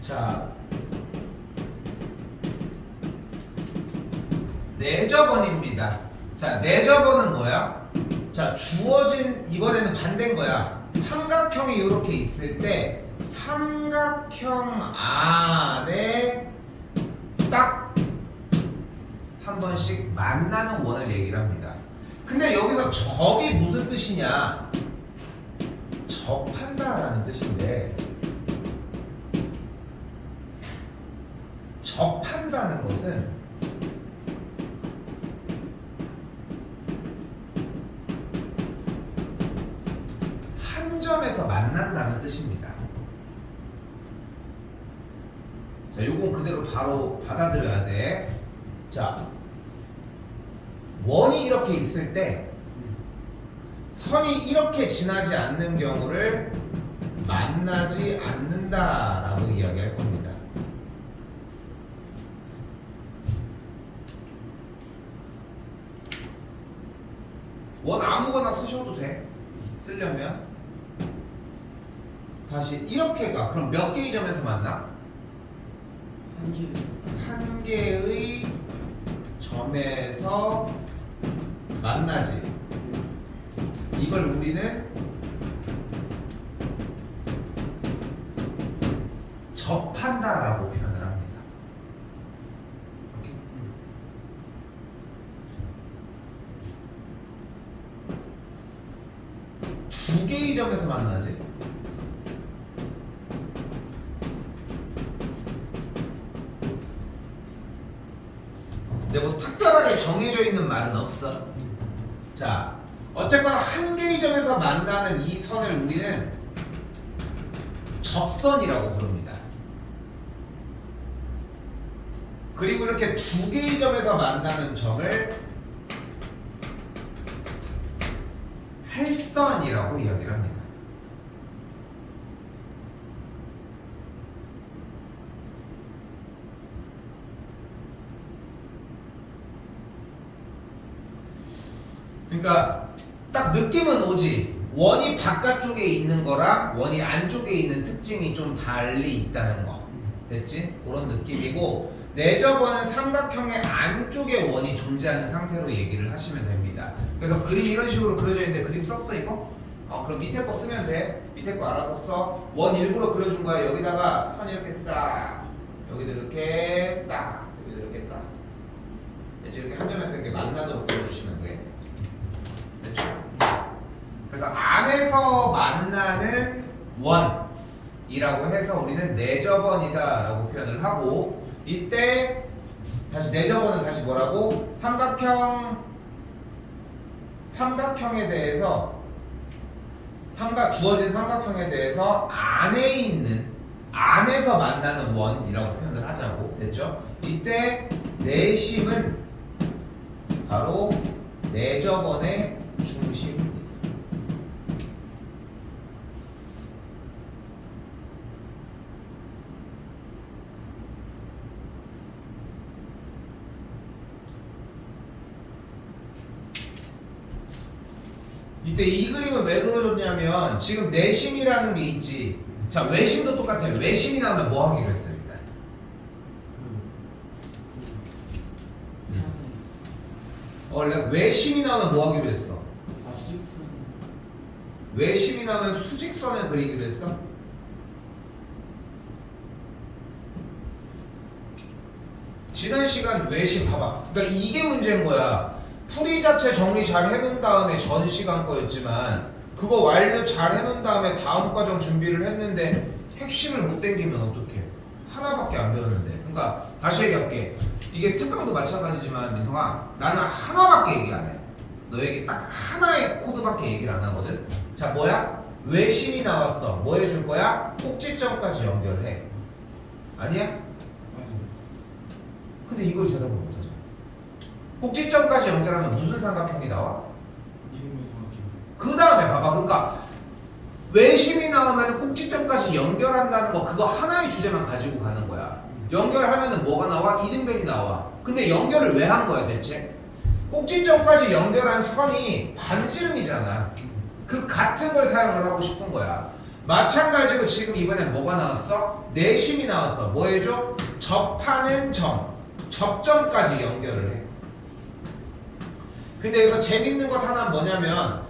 자, 내저번입니다. 자, 내저번은 뭐야? 자, 주어진 이번에는 반대인 거야. 삼각형이 이렇게 있을 때 삼각형 안에 딱 한 번씩 만나는 원을 얘기를 합니다. 근데 여기서 접이 무슨 뜻이냐? 접한다라는 뜻인데, 접한다는 것은 한 점에서 만난다는 뜻입니다. 자, 요건 그대로 바로 받아들여야 돼. 자, 원이 이렇게 있을 때 선이 이렇게 지나지 않는 경우를 만나지 않는다라고 이야기할 겁니다. 원 아무거나 쓰셔도 돼. 쓰려면. 다시 이렇게 가. 그럼 몇 개의 점에서 만나? 한 개의 점에서 만나지. 이걸 우리는 접한다라고 표현을 합니다. 오케이? 두 개의 점에서 만나지. 근데 뭐 특별하게 정해져 있는 말은 없어. 자, 어쨌거나 한 개의 점에서 만나는 이 선을 우리는 접선이라고 부릅니다. 그리고 이렇게 두 개의 점에서 만나는 점을 활선이라고 이야기를 합니다. 그러니까 딱 느낌은 오지. 원이 바깥쪽에 있는 거랑 원이 안쪽에 있는 특징이 좀 달리 있다는 거. 됐지? 그런 느낌이고, 내저번은 삼각형의 안쪽에 원이 존재하는 상태로 얘기를 하시면 됩니다. 그래서 그림 이런 식으로 그려져 있는데 그림 썼어 이거? 그럼 밑에 거 쓰면 돼. 밑에 거 알아서 써. 원 일부러 그려준 거야. 여기다가 선 이렇게 싹, 여기도 이렇게 딱, 여기도 이렇게 딱. 이렇게 한 점에서 이렇게 만나도록 그려주시면 돼. 됐죠? 그래서 안에서 만나는 원이라고 해서 우리는 내저번이다 라고 표현을 하고, 이때 다시 내저번은 다시 뭐라고? 삼각형에 대해서 주어진 삼각형에 대해서 안에 있는, 안에서 만나는 원이라고 표현을 하자고. 됐죠? 이때 내심은 바로 내저번의 중심입니다. 이때 이 그림은 왜 그려줬냐면, 지금 내심이라는 게 있지. 자, 외심도 똑같아요. 외심이 나오면 뭐 하기로 했어요? 일단 원래 외심이 나오면 뭐 하기로 했어? 외심이 나오면 수직선을 그리기로 했어? 지난 시간 외심 봐봐. 그러니까 이게 문제인 거야. 풀이 자체 정리 잘 해놓은 다음에 전 시간 거였지만, 그거 완료 잘 해놓은 다음에 다음 과정 준비를 했는데 핵심을 못 당기면 어떡해? 하나밖에 안 배웠는데. 그러니까 다시 얘기할게. 이게 특강도 마찬가지지만 민성아, 나는 하나밖에 얘기 안 해. 너에게 딱 하나의 코드밖에 얘기를 안 하거든. 자, 뭐야? 외심이 나왔어. 뭐 해줄 거야? 꼭지점까지 연결해. 아니야? 맞아. 근데 이걸 대답을 못 하잖아. 꼭지점까지 연결하면 무슨 삼각형이 나와? 이름의 정확히. 그 다음에 봐봐. 그러니까 외심이 나오면 꼭지점까지 연결한다는 거, 그거 하나의 주제만 가지고 가는 거야. 연결하면은 뭐가 나와? 이등변이 나와. 근데 연결을 왜 한 거야 대체? 꼭지점까지 연결한 선이 반지름이잖아. 그 같은 걸 사용을 하고 싶은 거야. 마찬가지로 지금 이번엔 뭐가 나왔어? 내심이 나왔어. 뭐 해줘? 접하는 점, 접점까지 연결을 해. 근데 여기서 재밌는 것 하나 뭐냐면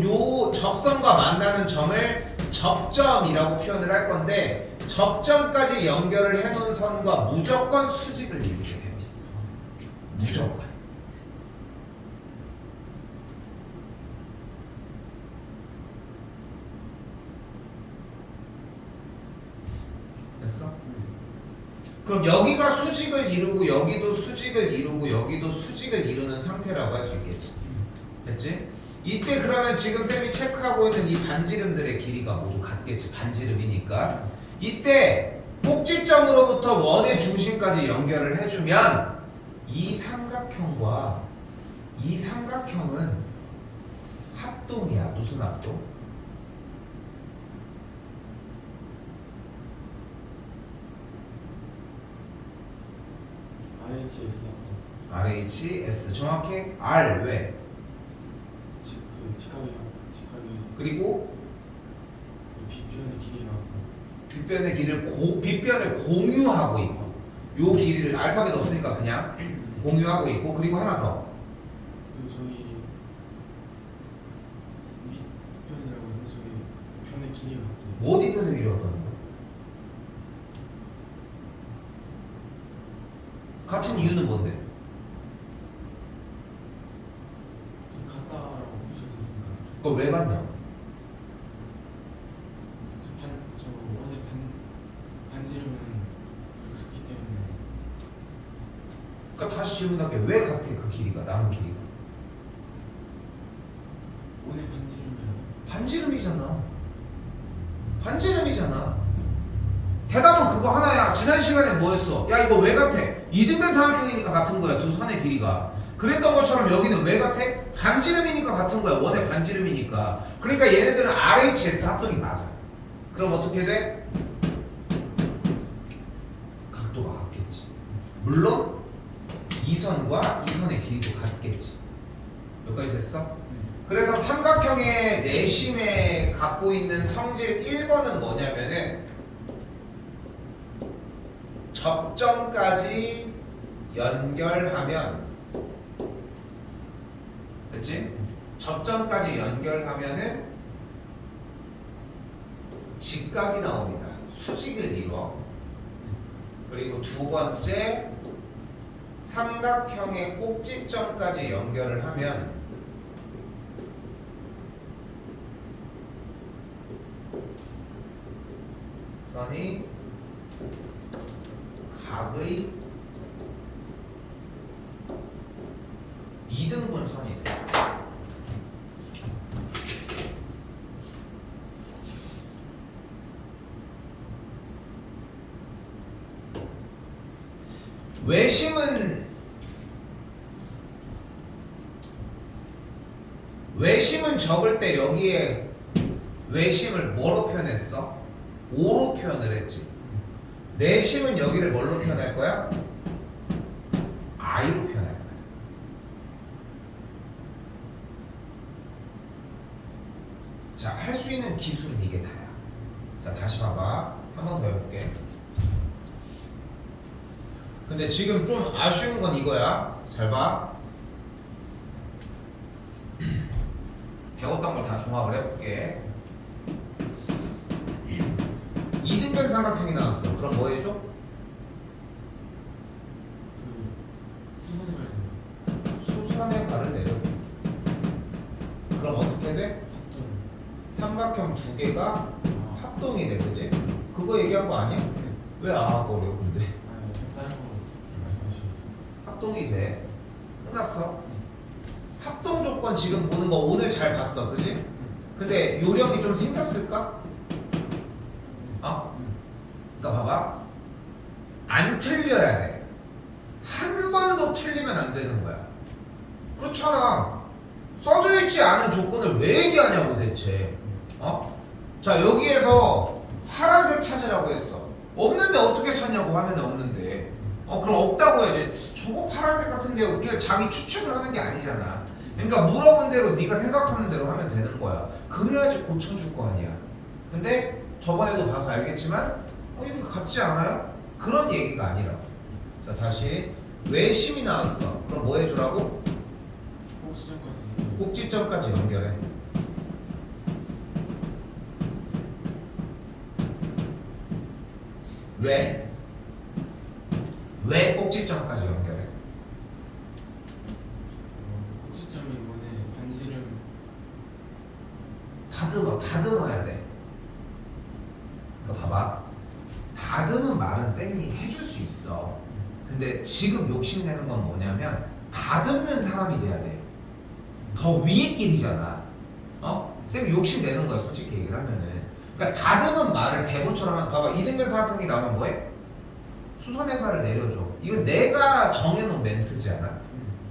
요 접선과 만나는 점을 접점이라고 표현을 할 건데 접점까지 연결을 해놓은 선과 무조건 수직을 이루게 되어 있어. 무조건. 됐어? 그럼 여기가 수직을 이루고 여기도 수직을 이루고 여기도 수직을 이루는 상태라고 할 수 있겠지. 됐지? 이때 그러면 지금 쌤이 체크하고 있는 이 반지름들의 길이가 모두 같겠지. 반지름이니까. 이때 꼭지점으로부터 원의 중심까지 연결을 해주면 이 삼각형과 이 삼각형은 합동이야. 무슨 합동? RHS 정확해? R 왜? 직각이 그리고 빗변의 길이가 빗변의 길을 빗변을 공유하고 있고 요 길이를 알파벳 없으니까 그냥 공유하고 있고 그리고 하나 더 그리고 저기 밑변이라고 하면 저기 변의 길이가 같아요. 어디 변의 길이 어떤 거야? 같은 이유는 뭔데? 같다라고 보셨으니까 그걸 왜 같냐? 저 원의 반지름은 같기 때문에 그러니까 다시 질문할게. 왜 같아 그 길이가 남은 길이가? 원의 반지름이라고. 반지름이잖아. 반지름이잖아. 대답은 그거 하나야. 지난 시간에 뭐였어? 야 이거 왜 같아? 이등변 삼각형이니까 같은 거야. 두 선의 길이가. 그랬던 것처럼 여기는 왜 같아? 반지름이니까 같은 거야. 원의 반지름이니까. 그러니까 얘네들은 RHS 합동이 맞아. 그럼 어떻게 돼? 각도가 같겠지. 물론 이 선과 이 선의 길이도 같겠지. 여기까지 됐어? 그래서 삼각형의 내심에 갖고 있는 성질 1번은 뭐냐면은 접점까지 연결하면 됐지? 접점까지 연결하면은 직각이 나옵니다. 수직을 이루어. 그리고 두 번째 삼각형의 꼭지점까지 연결을 하면 선이 각의 이등분 선이 돼. 외심은 적을 때 여기에 외심을 뭐로 표현했어? 5로 표현을 했지. 내심은 여기를 뭘로 표현할 거야? I로 표현할 거야. 자, 할 수 있는 기술은 이게 다야. 자, 다시 봐봐. 한 번 더 해볼게. 근데 지금 좀 아쉬운 건 이거야. 잘 봐. 배웠던 걸 다 종합을 해볼게. 이등변 삼각형이 나왔어. 그럼 뭐 해줘? 그 수선의 발을 내려. 그럼 어떻게 돼? 삼각형 두 개가 합동이 돼, 그지? 그거 얘기한 거 아니야? 왜 아거려 근데? 다른 거 말씀하시죠. 합동이 돼. 끝났어. 합동 조건 지금 보는 거 오늘 잘 봤어, 그지? 근데 요령이 좀 생겼을까? 어? 그러니까 봐봐. 안 틀려야 돼. 한 번도 틀리면 안 되는 거야. 그렇잖아. 써져 있지 않은 조건을 왜 얘기하냐고 대체. 어? 자, 여기에서 파란색 찾으라고 했어. 없는데 어떻게 찾냐고 하면 없는데. 그럼 없다고 해야지. 저거 파란색 같은데 그냥 자기 추측을 하는 게 아니잖아. 그러니까 물어본 대로 네가 생각하는 대로 하면 되는 거야. 그래야지 고쳐줄 거 아니야. 근데 저번에도 봐서 알겠지만 이거 같지 않아요? 그런 얘기가 아니라. 자 다시 외심이 나왔어. 그럼 뭐 해주라고? 꼭지점까지. 꼭지점까지 연결해. 왜? 왜 꼭지점까지 연결해? 꼭지점이 이번에 반지름. 다듬어야 돼. 그러니까 봐봐. 다듬은 말은 쌤이 해줄 수 있어. 근데 지금 욕심내는 건 뭐냐면 다듬는 사람이 돼야 돼. 더 위의 길이잖아. 쌤이 욕심내는 거야 솔직히 얘기를 하면은. 그러니까 다듬은 말을 대본처럼 하면 봐봐. 이등변 사각형이 나오면 뭐해? 수선의 발을 내려줘. 이건 내가 정해놓은 멘트지 않아?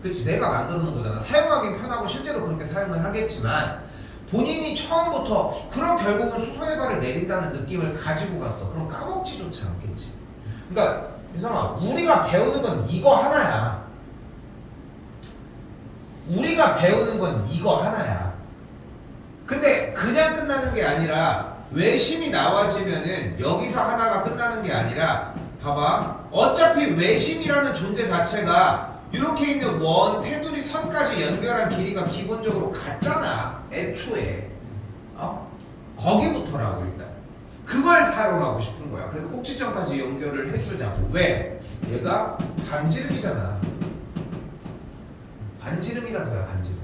그치, 내가 만들어 놓은 거잖아. 사용하기 편하고 실제로 그렇게 사용을 하겠지만 본인이 처음부터 그럼 결국은 수선의 발을 내린다는 느낌을 가지고 갔어. 그럼 까먹지조차 않겠지. 그러니까 윤성아, 우리가 배우는 건 이거 하나야. 우리가 배우는 건 이거 하나야. 근데 그냥 끝나는 게 아니라 외심이 나와지면은 여기서 하나가 끝나는 게 아니라 봐봐. 어차피 외심이라는 존재 자체가 이렇게 있는 원, 테두리, 선까지 연결한 길이가 기본적으로 같잖아. 애초에. 거기부터라고 일단. 그걸 사용하고 싶은 거야. 그래서 꼭지점까지 연결을 해주자고. 왜? 얘가 반지름이잖아. 반지름이라서야 반지름.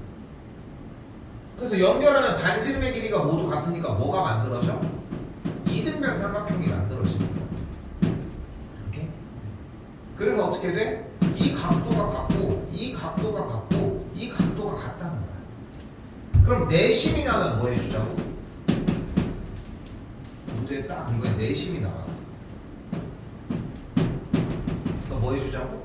그래서 연결하면 반지름의 길이가 모두 같으니까 뭐가 만들어져? 이등변 삼각형이 만들어지는 거야. 이렇게? 그래서 어떻게 돼? 이 각도가 같고 이 각도가 같고 이 각도가 같다는 거야. 그럼 내심이 나면 뭐 해주자고? 문제에 딱 이거에 내심이 나왔어. 그럼 뭐 해주자고?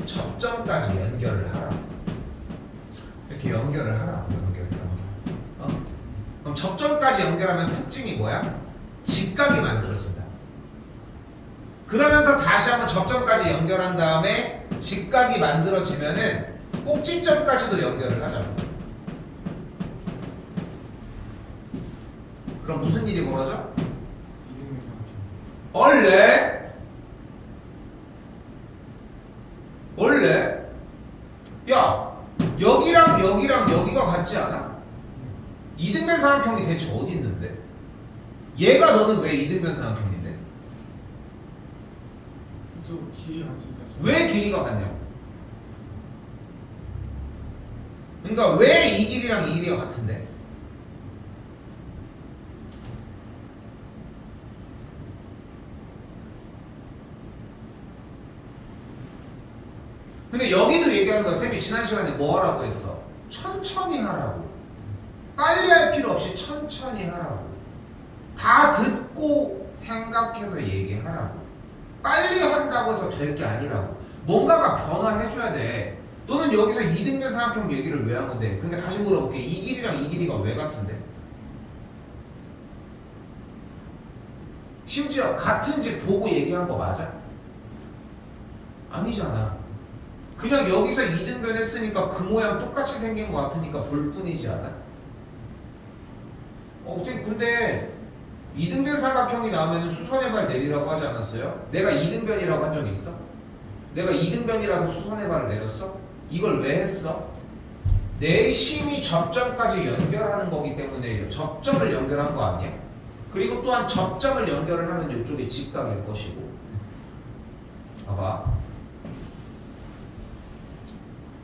접점까지 연결을 하라고. 이렇게 연결을 하라고. 연결. 그럼 접점까지 연결하면 특징이 뭐야? 직각이 만들어진다. 그러면서 다시 한번 접점까지 연결한 다음에 직각이 만들어지면은 꼭지점까지도 연결을 하자고. 그럼 무슨 일이 벌어져? 이등변 삼각형. 원래 야 여기랑 여기랑 여기가 같지 않아? 이등변 삼각형이 대체 어디 있는데? 얘가 너는 왜 이등변 삼각형인데? 저 길이 같으니까. 왜 길이가 같냐고? 그러니까 왜 이 길이랑 이 길이가 같은데? 근데 여기도 얘기하는 거야. 쌤이 지난 시간에 뭐 하라고 했어? 천천히 하라고. 빨리 할 필요 없이 천천히 하라고. 다 듣고 생각해서 얘기하라고. 빨리 한다고 해서 될 게 아니라고. 뭔가가 변화해줘야 돼. 너는 여기서 이등변 삼각형 얘기를 왜 한 건데? 그러니까 다시 물어볼게. 이 길이랑 이 길이가 왜 같은데? 심지어 같은지 보고 얘기한 거 맞아? 아니잖아. 그냥 여기서 이등변 했으니까 그 모양 똑같이 생긴 거 같으니까 볼 뿐이지 않아? 쌤 근데 이등변 삼각형이 나오면 수선의 발 내리라고 하지 않았어요? 내가 이등변이라고 한 적 있어? 내가 이등변이라서 수선의 발을 내렸어? 이걸 왜 했어? 내심이 접점까지 연결하는 거기 때문에 접점을 연결한 거 아니야? 그리고 또한 접점을 연결을 하면 이쪽이 직각일 것이고. 봐봐.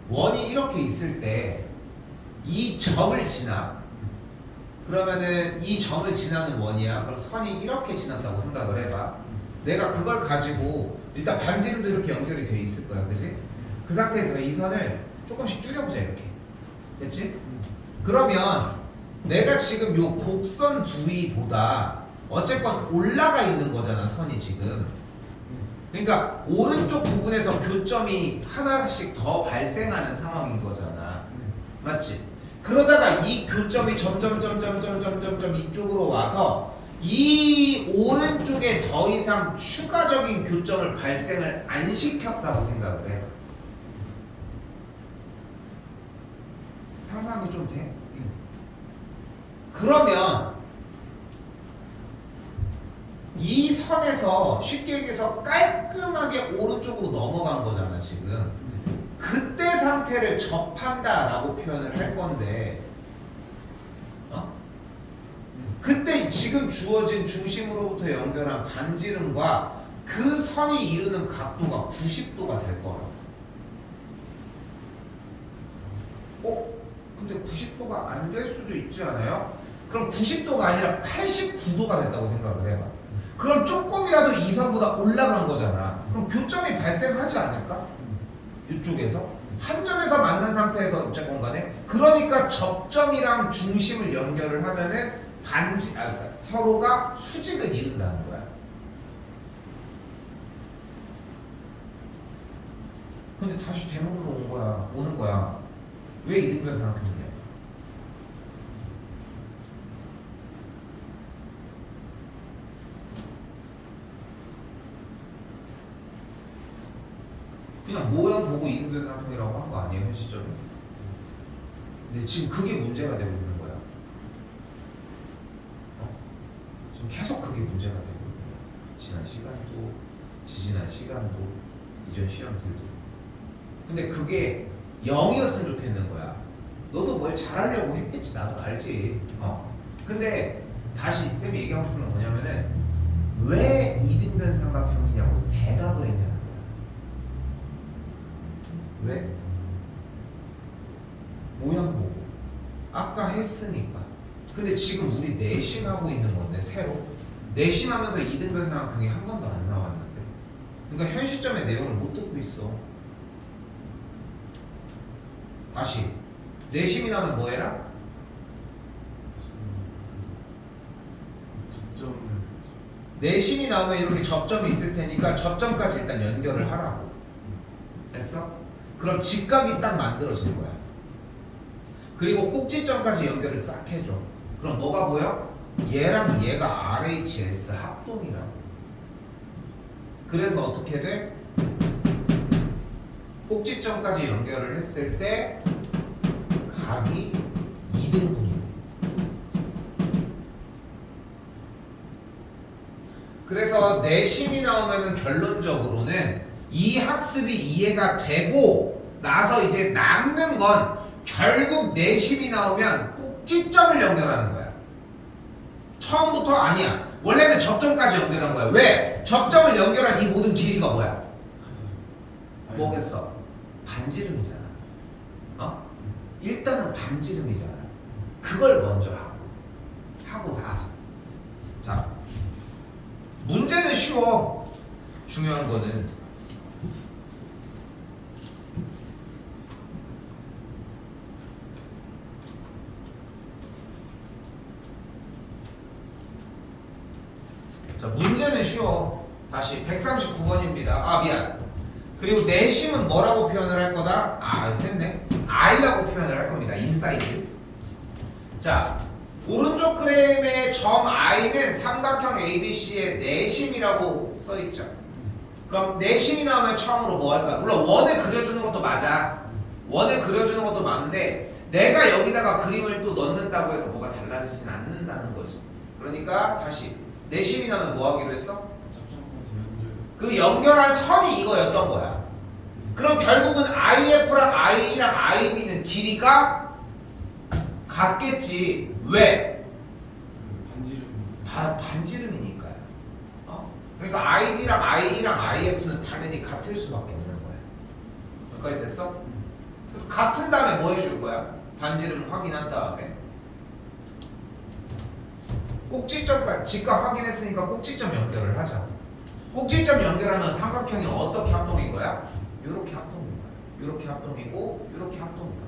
원이 이렇게 있을 때 이 점을 지나. 그러면은 이 점을 지나는 원이야. 그럼 선이 이렇게 지났다고 생각을 해봐. 내가 그걸 가지고 일단 반지름도 이렇게 연결이 돼 있을 거야, 그지? 그 상태에서 이 선을 조금씩 줄여보자 이렇게. 됐지? 그러면 내가 지금 요 곡선 부위보다 어쨌건 올라가 있는 거잖아, 선이 지금. 그러니까 오른쪽 부분에서 교점이 하나씩 더 발생하는 상황인 거잖아. 맞지? 그러다가 이 교점이 점점 이쪽으로 와서 이 오른쪽에 더 이상 추가적인 교점을 발생을 안 시켰다고 생각을 해요. 상상이 좀 돼? 그러면 이 선에서 쉽게 얘기해서 깔끔하게 오른쪽으로 넘어간 거잖아 지금. 그때 상태를 접한다라고 표현을 할 건데 그때 지금 주어진 중심으로부터 연결한 반지름과 그 선이 이루는 각도가 90도가 될 거라고. 근데 90도가 안 될 수도 있지 않아요? 그럼 90도가 아니라 89도가 됐다고 생각을 해봐. 그럼 조금이라도 이 선보다 올라간 거잖아. 그럼 교점이 발생하지 않을까? 이쪽에서 한 점에서 만난 상태에서 어쨌건 간에 그러니까 접점이랑 중심을 연결을 하면은 서로가 수직을 이룬다는 거야. 근데 다시 대문으로 오는 거야. 왜 이등변 삼각형이냐? 그냥 모형 보고 이등변 삼각형이라고 한 거 아니에요, 현 시점에? 근데 지금 그게 문제가 되고 있는 거야. 지금 계속 그게 문제가 되고 있는 거야. 지난 시간도, 지지난 시간도, 이전 시험들도. 근데 그게 0이었으면 좋겠는 거야. 너도 뭘 잘하려고 했겠지, 나도 알지. 근데 다시 쌤이 얘기하고 싶은 건 뭐냐면은 왜 이등변 삼각형이냐고 대답을 했냐는 거야. 왜? 모양 보고 아까 했으니까. 근데 지금 우리 내신하고 있는 건데 새로 내신하면서 이등변 삼각형이 한 번도 안 나왔는데, 그러니까 현 시점의 내용을 못 듣고 있어. 다시 내심이 나면 뭐 해라? 접점을 내심이 나오면 이렇게 접점이 있을 테니까 접점까지 일단 연결을 하라고. 됐어? 그럼 직각이 딱 만들어질 거야. 그리고 꼭지점까지 연결을 싹 해줘. 그럼 뭐가 보여? 얘랑 얘가 RHS 합동이라고. 그래서 어떻게 돼? 꼭지점까지 연결을 했을 때 각이 2등분이에요. 그래서 내심이 나오면은 결론적으로는 이 학습이 이해가 되고 나서 이제 남는 건 결국 내심이 나오면 꼭지점을 연결하는 거야. 처음부터 아니야. 원래는 접점까지 연결한 거야. 왜? 접점을 연결한 이 모든 길이가 뭐야? 뭐겠어? 반지름이잖아. 일단은 반지름이잖아. 그걸 먼저 하고 나서. 자, 문제는 쉬워. 중요한 거는 자, 문제는 쉬워. 다시 139번입니다. 아, 미안. 그리고 내심은 뭐라고 표현을 할 거다? 샜네. I라고 표현을 할 겁니다. 인사이드. 자, 오른쪽 그램의 점 I는 삼각형 ABC의 내심이라고 써있죠. 그럼 내심이 나오면 처음으로 뭐 할까? 물론 원을 그려주는 것도 맞아. 원을 그려주는 것도 맞는데 내가 여기다가 그림을 또 넣는다고 해서 뭐가 달라지진 않는다는 거지. 그러니까 다시 내심이 나오면 뭐 하기로 했어? 그 연결한 선이 이거였던 거야. 그럼 결국은 IF랑 IE랑 IB는 길이가 같겠지. 왜? 반지름이니까요. 그러니까 ID랑 IE랑 IF는 당연히 같을 수밖에 없는 거야. 여기까지 됐어? 그래서 같은 다음에 뭐 해줄 거야? 반지름 확인한 다음에 꼭지점까지 직각 확인했으니까 꼭지점 연결을 하자. 꼭지점 연결하면 삼각형이 어떻게 합동인 거야? 요렇게 합동인 거야. 요렇게 합동이고 요렇게 합동이야.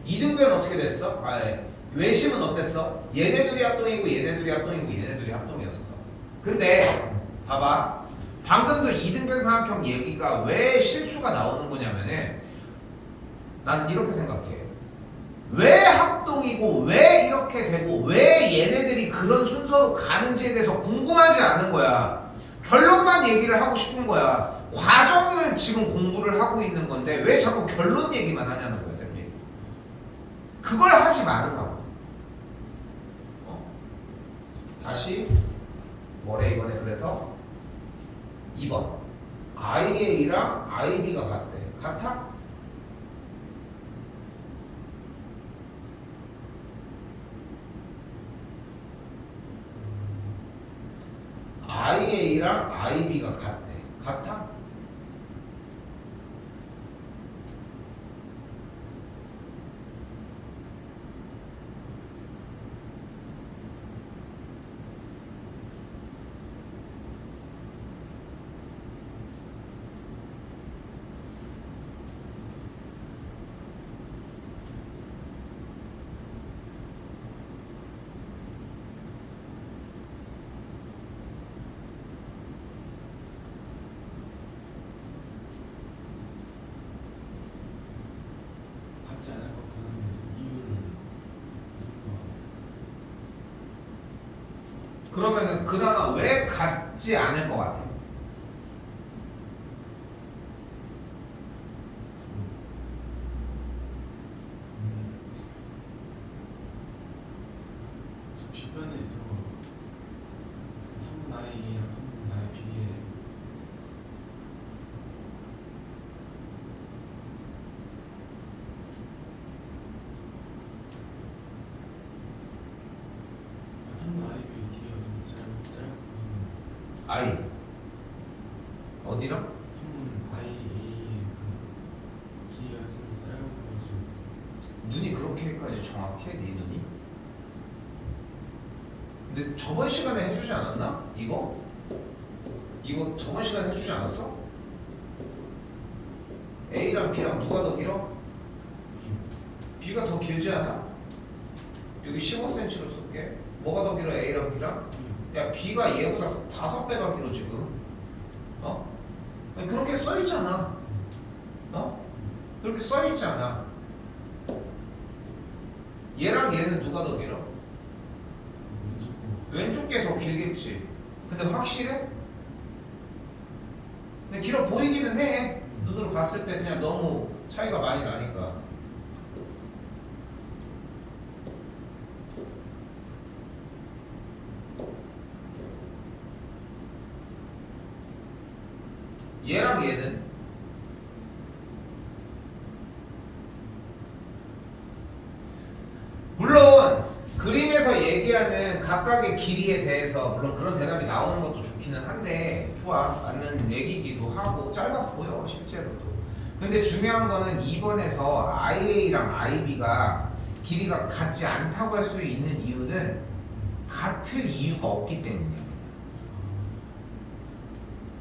이등변 어떻게 됐어? 외심은 어땠어? 얘네들이 합동이고 얘네들이 합동이고 얘네들이 합동이었어. 근데 봐봐. 방금도 이등변 삼각형 얘기가 왜 실수가 나오는 거냐면은 나는 이렇게 생각해. 왜 합동이고 왜 이렇게 되고 왜 얘네들이 그런 순서로 가는지에 대해서 궁금하지 않은 거야. 결론만 얘기를 하고 싶은 거야. 과정을 지금 공부를 하고 있는 건데 왜 자꾸 결론 얘기만 하냐는 거야, 쌤님. 그걸 하지 말으라고. 다시 뭐래 이번에. 그래서 2번 IA랑 IB가 같대. 같아? IA랑 IB가 같대. 같아? 같지 않을 것 같긴 한데 이유가 그러면은 그나마 왜 같지 않을 것 같아? 저 B편에 저 3분 I랑 3분 I B에 I, B 길이가 좀 짧거든요. I 어디랑? 3분 I, A 그 길이가 좀 짧아가지고 눈이 그렇게까지 정확해? 네 눈이? 근데 저번 시간에 해주지 않았나? 이거 저번 시간에 해주지 않았어? A랑 B랑 누가 더 길어? B가 더 길지 않아? 여기 15cm로 쓸게. 뭐가 더 길어? A랑 B랑? 야, B가 얘보다 5배가 길어 지금. 그렇게 써있잖아. 그렇게 써있잖아. 얘랑 얘는 누가 더 길어? 왼쪽 게 더 길겠지. 근데 확실해? 근데 길어 보이기는 해. 눈으로 봤을 때 그냥 너무 차이가 많이 나니까. 얘랑 얘는 물론 그림에서 얘기하는 각각의 길이에 대해서 물론 그런 대답이 나오는 것도 좋기는 한데 좋아, 맞는 얘기기도 하고 짧아 보여 실제로도. 근데 중요한 거는 2번에서 IA랑 IB가 길이가 같지 않다고 할 수 있는 이유는 같을 이유가 없기 때문이야.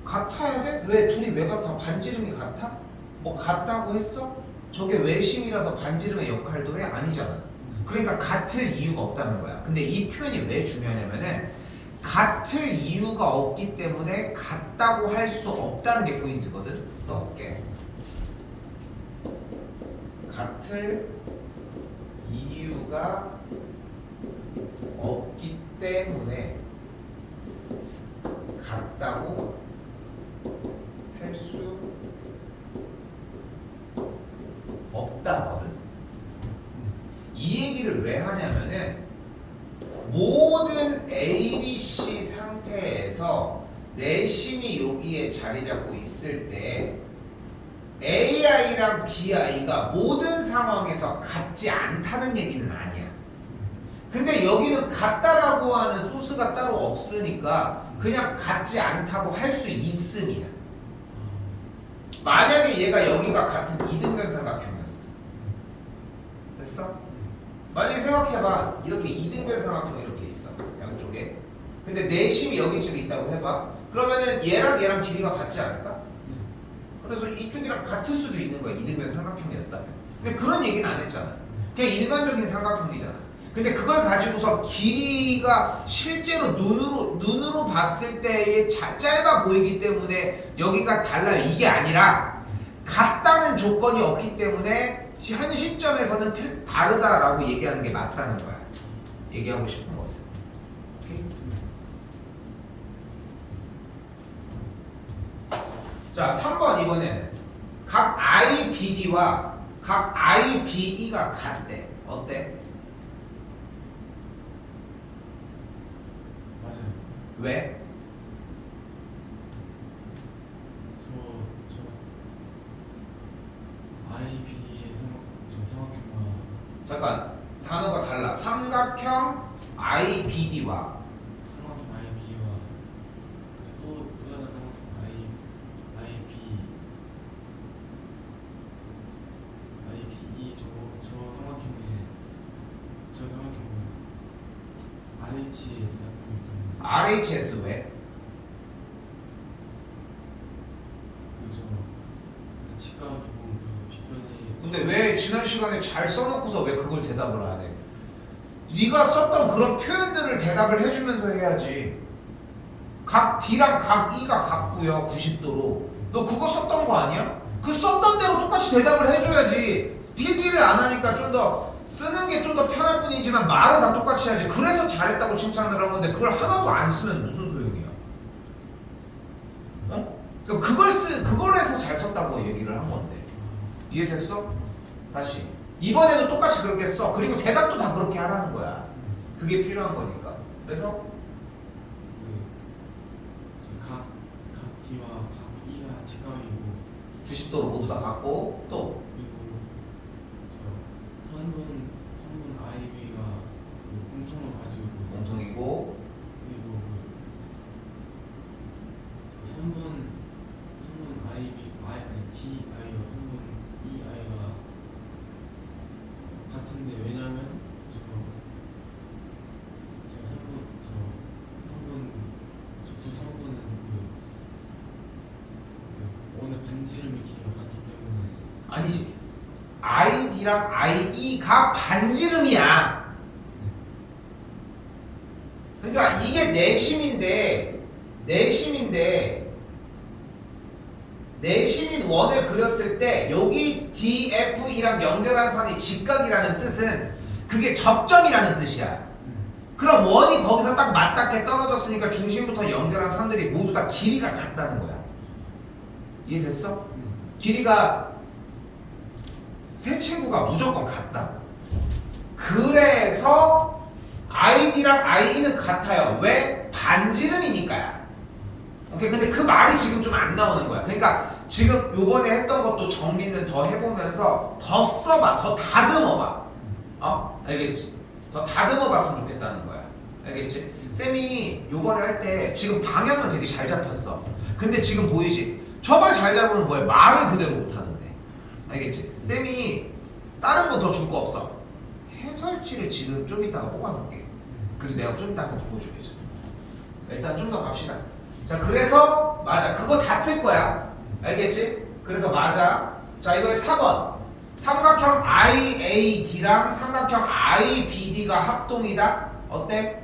같아야 돼? 왜 둘이 왜 같아? 반지름이 같아? 뭐 같다고 했어? 저게 외심이라서 반지름의 역할도 해? 아니잖아. 그러니까 같을 이유가 없다는 거야. 근데 이 표현이 왜 중요하냐면은 같을 이유가 없기 때문에 같다고 할 수 없다는 게 포인트거든. 써볼게. 같을 이유가 없기 때문에 같다고 할 수 없다거든. 이 얘기를 왜 하냐면은 모든 ABC 상태에서 내심이 여기에 자리 잡고 있을 때 AI랑 BI가 모든 상황에서 같지 않다는 얘기는 아니야. 근데 여기는 같다라고 하는 소스가 따로 없으니까 그냥 같지 않다고 할 수 있음이야. 만약에 얘가 여기가 같은 이등변 삼각형이었어. 됐어? 만약에 생각해봐. 이렇게 이등변 삼각형 이렇게 있어. 양쪽에. 근데 내심이 여기쯤에 있다고 해봐. 그러면은 얘랑 길이가 같지 않을까? 그래서 이쪽이랑 같을 수도 있는 거야. 이등변 삼각형이었다면. 근데 그런 얘기는 안 했잖아. 그냥 일반적인 삼각형이잖아. 근데 그걸 가지고서 길이가 실제로 눈으로 봤을 때에 짧아 보이기 때문에 여기가 달라요. 이게 아니라 같다는 조건이 없기 때문에 한 시점에서는 다르다라고 얘기하는 게 맞다는 거야. 얘기하고 싶은 것은. 오케이? 자, 3번 이번에는 각 I, BD와 각 I, BE가 같대. 어때? 맞아요. 왜? IB의 삼각형과 잠깐, 단어가 달라. 삼각형 IBD와 삼각형 IB와 또 다른 삼각형 IBE 저 삼각형은 RH의 쌍둥이 때문에 RHS 왜? 그저 직각이고 그 비편이 근데 왜 지난 시간에 잘 써놓고서 왜 그걸 대답을 안 해? 네가 썼던 그런 표현들을 대답을 해주면서 해야지. 각 D랑 각 E가 같고요, 90도로. 너 그거 썼던 거 아니야? 그 썼던 대로 똑같이 대답을 해줘야지. 필기를 안 하니까 좀 더 쓰는 게 좀 더 편할 뿐이지만 말은 다 똑같이 해야지. 그래서 잘했다고 칭찬을 한 건데 그걸 하나도 안 쓰면 무슨 소용이야? 어? 그러니까 그걸 해서 잘 썼다고 얘기를 한 건데. 이해됐어? 다시. 이번에도 똑같이 그렇게 써. 그리고 대답도 다 그렇게 하라는 거야. 그게 필요한 거니까. 그래서 각 D와 각 E가 직각이고 90도로 모두 다 같고 또 그리고 저 선분 IB가 그 공통을 가지고 공통이고 그리고 그 선분 IB 아니 DI와 선분 EI가 같은데 왜냐면 저 두 성분은 그 원의 반지름의 길이가 같기 때문에 아니지. ID랑 IE가 반지름이야. 그러니까 이게 내심인 원을 그렸을 때 여기 DFE랑 연결한 선이 직각이라는 뜻은 그게 접점이라는 뜻이야. 그럼 원이 거기서 딱 맞닿게 떨어졌으니까 중심부터 연결한 선들이 모두 다 길이가 같다는 거야. 이해됐어? 길이가 세 친구가 무조건 같다. 그래서 ID랑 IE는 같아요. 왜? 반지름이니까야. 오케이. 근데 그 말이 지금 좀 안 나오는 거야. 그러니까 지금 요번에 했던 것도 정리는 더 해보면서 더 써봐. 더 다듬어봐. 알겠지? 더 다듬어봤으면 좋겠다는 거야. 알겠지? 쌤이 요번에 할 때 지금 방향은 되게 잘 잡혔어. 근데 지금 보이지? 저걸 잘 잡으면 뭐야? 말을 그대로 못하는데. 알겠지? 쌤이 다른 거 더 줄 거 없어. 해설지를 지금 좀 이따가 뽑아놓을게. 그리고 내가 좀 이따 한번 보여줄게. 일단 좀 더 갑시다. 자, 그래서 맞아. 그거 다 쓸 거야. 알겠지? 그래서 맞아. 자, 이거에 4번. 삼각형 IAD랑 삼각형 IBD가 합동이다. 어때?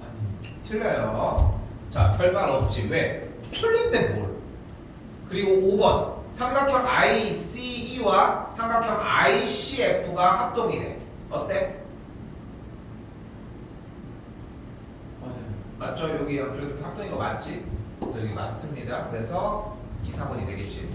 아니 틀려요. 자, 별말 없지. 왜? 틀린데 뭘? 그리고 5번. 삼각형 ICE와 삼각형 ICF가 합동이래. 어때? 맞아요. 맞죠? 여기 이렇게 합동인 거 맞지? 그래서 여기 맞습니다. 그래서 2, 4번이 되겠지.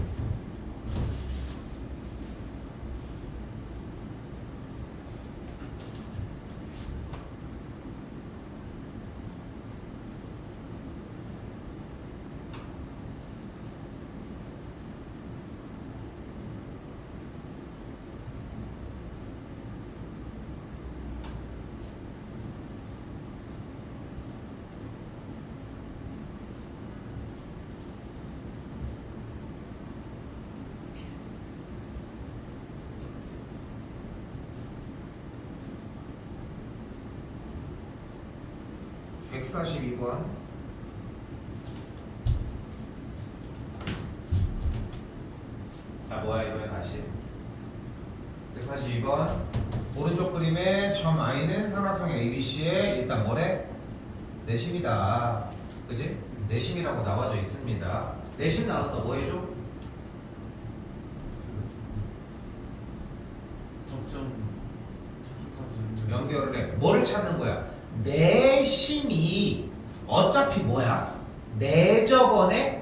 백 142번. 자, 뭐야 이거야 다시. 142번. 오른쪽 그림의 점 I는 삼각형 ABC의 일단 뭐래? 내심이다. 그지? 내심이라고 나와져 있습니다. 내심 나왔어. 뭐 해줘? 찾는 거야? 내심이 어차피 뭐야? 내저번에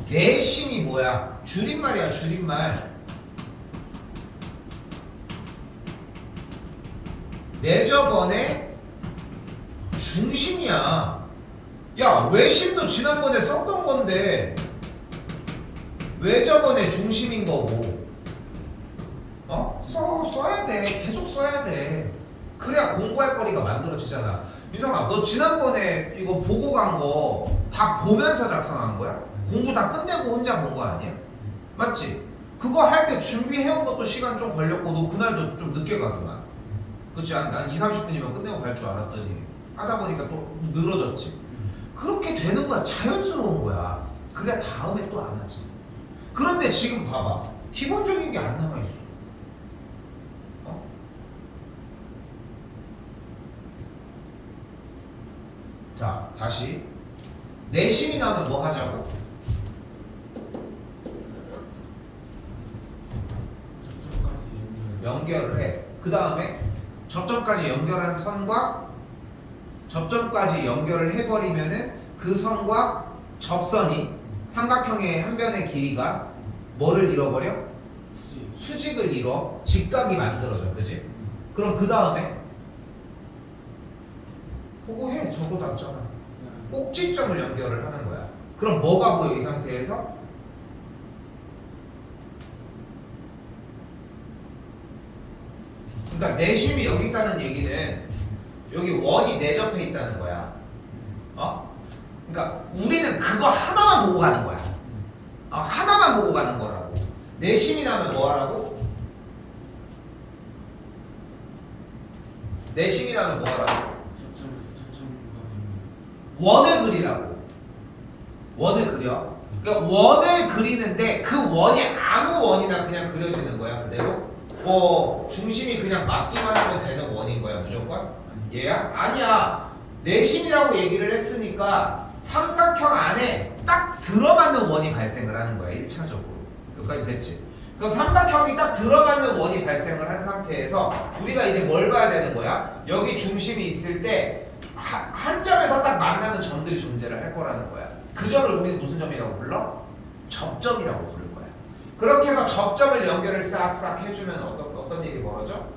내심이 뭐야? 줄임말이야, 줄임말. 내저번에 중심이야. 야, 외심도 지난번에 썼던 건데 외저번에 중심인 거고. 써야 돼. 계속 써야 돼. 그래야 공부할 거리가 만들어지잖아. 민성아, 너 지난번에 이거 보고 간 거 다 보면서 작성한 거야? 공부 다 끝내고 혼자 본 거 아니야? 맞지? 그거 할 때 준비해온 것도 시간 좀 걸렸고 너 그날도 좀 늦게 가더만. 그치? 난 2, 30분이면 끝내고 갈 줄 알았더니 하다 보니까 또 늘어졌지. 그렇게 되는 거야. 자연스러운 거야. 그래야 다음에 또 안 하지. 그런데 지금 봐봐. 기본적인 게 안 남아있어. 자, 다시 내심이 나오면 뭐 하자고? 연결을 해. 그 다음에 접점까지 연결한 선과 접점까지 연결을 해버리면은 그 선과 접선이 삼각형의 한 변의 길이가 뭐를 잃어버려? 수직을 잃어. 직각이 만들어져. 그지? 그럼 그 다음에 보고 해. 저거 나왔잖아. 꼭지점을 연결을 하는 거야. 그럼 뭐가 보여? 이 상태에서? 그러니까 내심이 여기 있다는 얘기는 여기 원이 내접해 있다는 거야. 그러니까 우리는 그거 하나만 보고 가는 거야. 하나만 보고 가는 거라고. 내심이 나면 뭐 하라고? 내심이 나면 뭐 하라고? 원을 그리라고. 원을 그려. 그러니까 원을 그리는데 그 원이 아무 원이나 그냥 그려지는 거야. 그대로. 중심이 그냥 맞기만 하면 되는 원인 거야 무조건? 얘야? 아니야. 내심이라고 얘기를 했으니까 삼각형 안에 딱 들어맞는 원이 발생을 하는 거야 1차적으로. 여기까지 됐지? 그럼 삼각형이 딱 들어맞는 원이 발생을 한 상태에서 우리가 이제 뭘 봐야 되는 거야? 여기 중심이 있을 때 한 점에서 딱 만나는 점들이 존재를 할 거라는 거야. 그 점을 우리는 무슨 점이라고 불러? 접점이라고 부를 거야. 그렇게 해서 접점을 연결을 싹싹 해주면 어떤 일이 벌어져?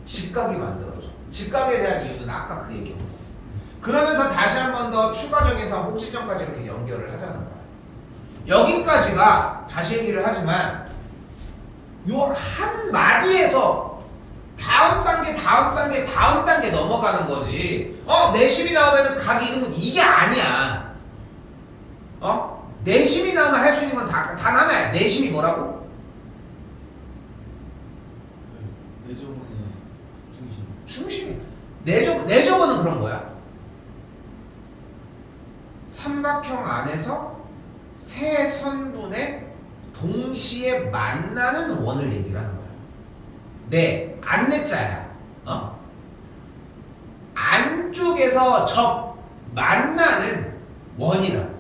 직각이 만들어져. 직각에 대한 이유는 아까 그 얘기였고. 그러면서 다시 한 번 더 추가적인 선 꼭지점까지 이렇게 연결을 하자는 거야. 여기까지가 다시 얘기를 하지만 요 한 마디에서 다음 단계 넘어가는 거지. 내심이 나오면은 각이 있는 건 이게 아니야. 내심이 나오면 할 수 있는 건 단 하나야. 내심이 뭐라고? 내저번의 중심. 내저번은 그런 거야. 삼각형 안에서 세 선분의 동시에 만나는 원을 얘기를 하는 거야. 안내자야. 안쪽에서 만나는 원이라고.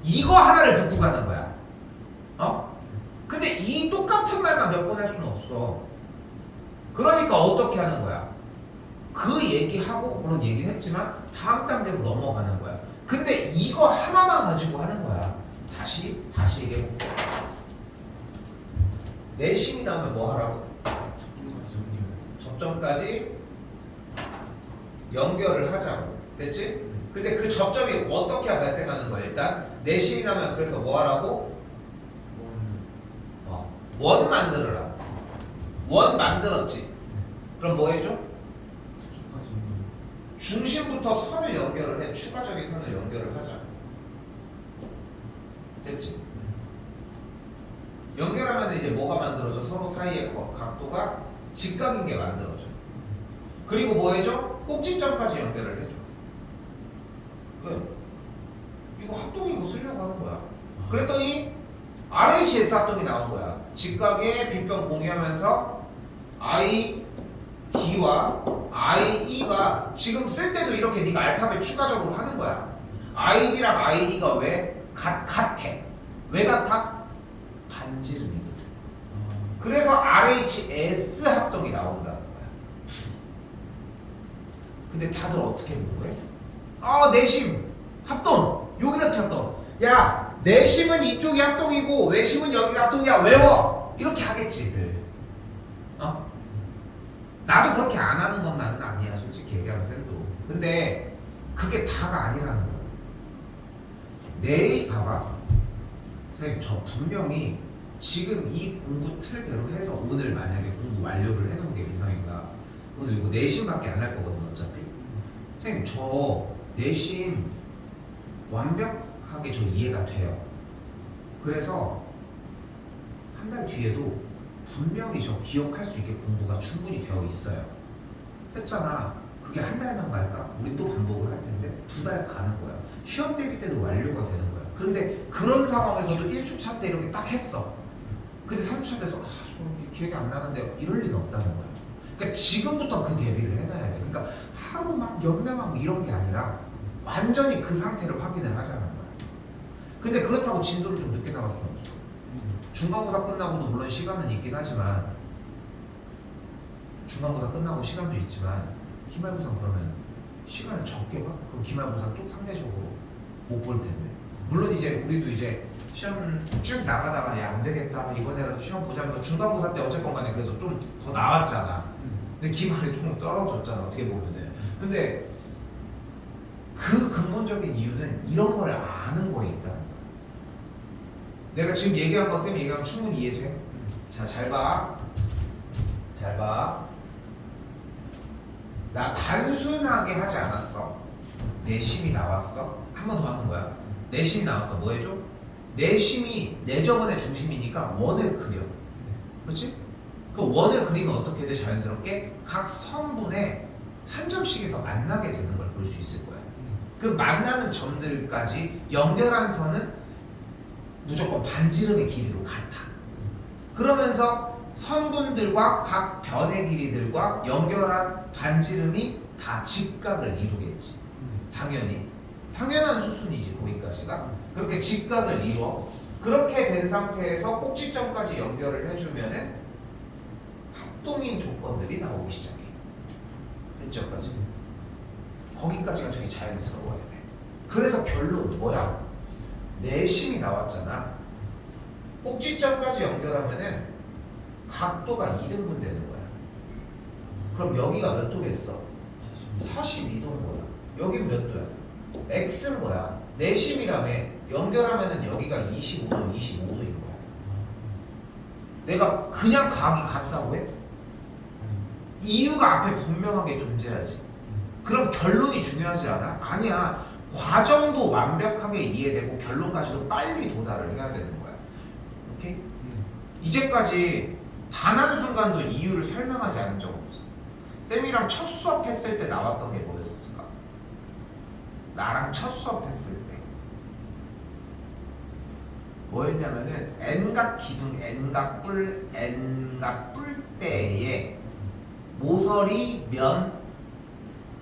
이거 하나를 듣고 가는 거야. 근데 이 똑같은 말만 몇 번 할 수는 없어. 그러니까 어떻게 하는 거야? 그 얘기하고 물론 얘기는 했지만 다음 단계로 넘어가는 거야. 근데 이거 하나만 가지고 하는 거야. 다시 얘기해볼게. 내심이 나오면 뭐 하라고? 접점까지 연결을 하자고. 됐지? 근데 그 접점이 어떻게 발생하는 거야? 일단 내심이 나면 그래서 뭐 하라고? 원 만들어라. 원 만들었지? 그럼 뭐 해줘? 중심부터 선을 연결을 해. 추가적인 선을 연결을 하자. 됐지? 연결하면 이제 뭐가 만들어져? 서로 사이의 각도가 직각인 게 만들어져. 그리고 뭐 해줘? 꼭지점까지 연결을 해줘. 왜? 이거 합동인 거 쓰려고 하는 거야. 그랬더니 RHS 합동이 나온 거야. 직각의 빗변 공유하면서 ID와 IE가 지금 쓸 때도 이렇게 네가 알파벳 추가적으로 하는 거야. ID랑 IE가 왜? 같아. 왜 같아? 반지름이거든. 그래서 RHS 합동이 나온다는 거야. 근데 다들 어떻게 공부해? 내심 합동 여기다 합동. 야 내심은 이쪽이 합동이고 외심은 여기가 합동이야. 외워. 이렇게 하겠지들. 나도 그렇게 안 하는 것만은 아니야 솔직히 얘기하면 쌤도. 근데 그게 다가 아니라는 거야. 봐봐 선생님 저 분명히 지금 이 공부 틀대로 해서 오늘 만약에 공부 완료를 해놓은 게 이상인가 오늘 이거 내심밖에 안 할 거거든 어차피. 선생님 저 내심 완벽하게 저 이해가 돼요. 그래서 한 달 뒤에도 분명히 저 기억할 수 있게 공부가 충분히 되어 있어요. 했잖아. 그게 한 달만 갈까? 우리 또 반복을 할 텐데 2달 가는 거야. 시험 대비 때도 완료가 되는 거야. 그런데 그런 상황에서도 1주차 때 이렇게 딱 했어. 근데 3주차 돼서 좀 기억이 안 나는데 이럴 리는 없다는 거야. 그러니까 지금부터 그 대비를 해놔야 돼. 그러니까 하루 막 연명하고 이런 게 아니라 완전히 그 상태를 확인을 하자는 거야. 근데 그렇다고 진도를 좀 늦게 나갈 수는 없어. 중간고사 끝나고도 물론 시간은 있긴 하지만 중간고사 끝나고 시간도 있지만 기말고사 그러면 시간을 적게 봐? 그럼 기말고사 또 상대적으로 못 볼 텐데. 물론 이제 우리도 이제 시험 쭉 나가다가 야 안 되겠다 이번에라도 시험 보자면서 중간고사 때 어쨌건 간에 그래서 좀 더 나왔잖아. 근데 기말이 좀 떨어졌잖아 어떻게 보면은. 근데 그 근본적인 이유는 이런 걸 아는 거에 있다는 거야. 내가 지금 얘기한 거 쌤 얘기한 거 충분히 이해돼? 자, 잘 봐. 잘 봐. 나 단순하게 하지 않았어. 내심이 나왔어. 한 번 더 하는 거야. 내심이 나왔어. 뭐 해줘? 내심이 내저번의 중심이니까 원을 그려. 그렇지? 그 원을 그리면 어떻게 돼? 자연스럽게 각 성분에 한 점씩에서 만나게 되는 걸 볼 수 있을 거야. 그 만나는 점들까지 연결한 선은 무조건 반지름의 길이로 같아. 그러면서 성분들과 각 변의 길이들과 연결한 반지름이 다 직각을 이루겠지. 당연한 수순이지 거기까지가. 그렇게 직각을 이루어. 그렇게 된 상태에서 꼭지점까지 연결을 해주면은 합동인 조건들이 나오기 시작해. 됐죠까지? 거기까지가 되게 자연스러워야 돼. 그래서 결론 뭐야? 내심이 나왔잖아. 꼭지점까지 연결하면은 각도가 2등분 되는 거야. 그럼 여기가 몇 도겠어? 42도인 거야. 여긴 몇 도야? X는 뭐야? 내심이라며. 연결하면은 여기가 25도, 25도인 거야. 내가 그냥 각이 같다고 해? 이유가 앞에 분명하게 존재하지. 그럼 결론이 중요하지 않아? 아니야. 과정도 완벽하게 이해되고 결론까지도 빨리 도달을 해야 되는 거야. 오케이? 이제까지 단 한순간도 이유를 설명하지 않은 적 없어. 쌤이랑 첫 수업 했을 때 나왔던 게 뭐였을까? 나랑 첫 수업 했을 때 뭐였냐면은 N각 기둥, N각 뿔, N각 뿔대에 모서리, 면